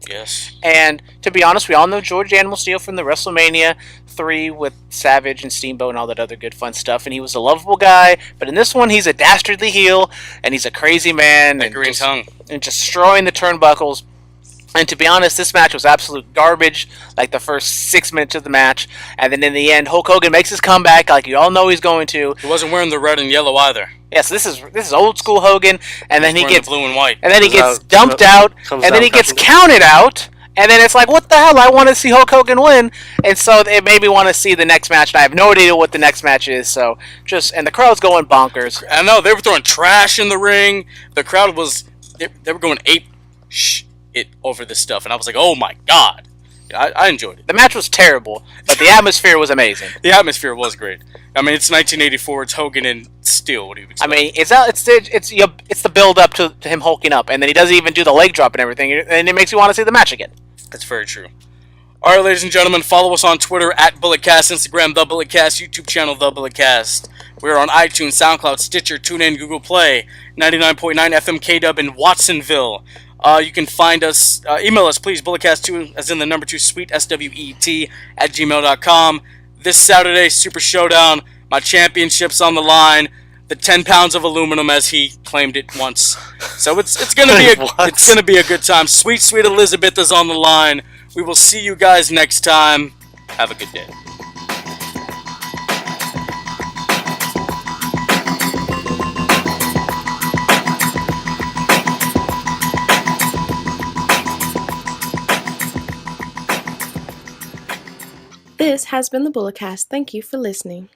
Yes. And to be honest, we all know George Animal Steele from the WrestleMania 3 with Savage and Steamboat and all that other good fun stuff. And he was a lovable guy, but in this one, he's a dastardly heel, and he's a crazy man. That and green just, tongue. and just destroying the turnbuckles. And to be honest, this match was absolute garbage, like the first 6 minutes of the match. And then in the end, Hulk Hogan makes his comeback, like you all know he's going to. He wasn't wearing the red and yellow either. Yes, this is old school Hogan, and then he Wearing gets the blue and white. and then he Comes gets out- dumped out, comes and then out he gets counted. counted out, and then it's like, what the hell? I want to see Hulk Hogan win, and so it made me want to see the next match. And I have no idea what the next match is, so and the crowd's going bonkers. I know, they were throwing trash in the ring. The crowd was, they were going ape it over this stuff, and I was like, oh my god. I enjoyed it. The match was terrible, but the atmosphere was amazing. The atmosphere was great. I mean, it's 1984. It's Hogan and Steel. What do you I expect? mean, it's the build up to him hulking up, and then he doesn't even do the leg drop and everything, and it makes you want to see the match again. That's very true. All right, ladies and gentlemen, follow us on Twitter at BulletCast, Instagram The BulletCast, YouTube channel The BulletCast. We're on iTunes, SoundCloud, Stitcher, TuneIn, Google Play, 99.9 FM KW in Watsonville. You can find us, email us, please, bulletcast2, as in the number 2, sweet, SWEET, at gmail.com. This Saturday, Super Showdown, my championship's on the line. The 10 pounds of aluminum, as he claimed it once. So it's gonna be What? it's gonna be a good time. Sweet, sweet Elizabeth is on the line. We will see you guys next time. Have a good day. This has been the Bulletcast. Thank you for listening.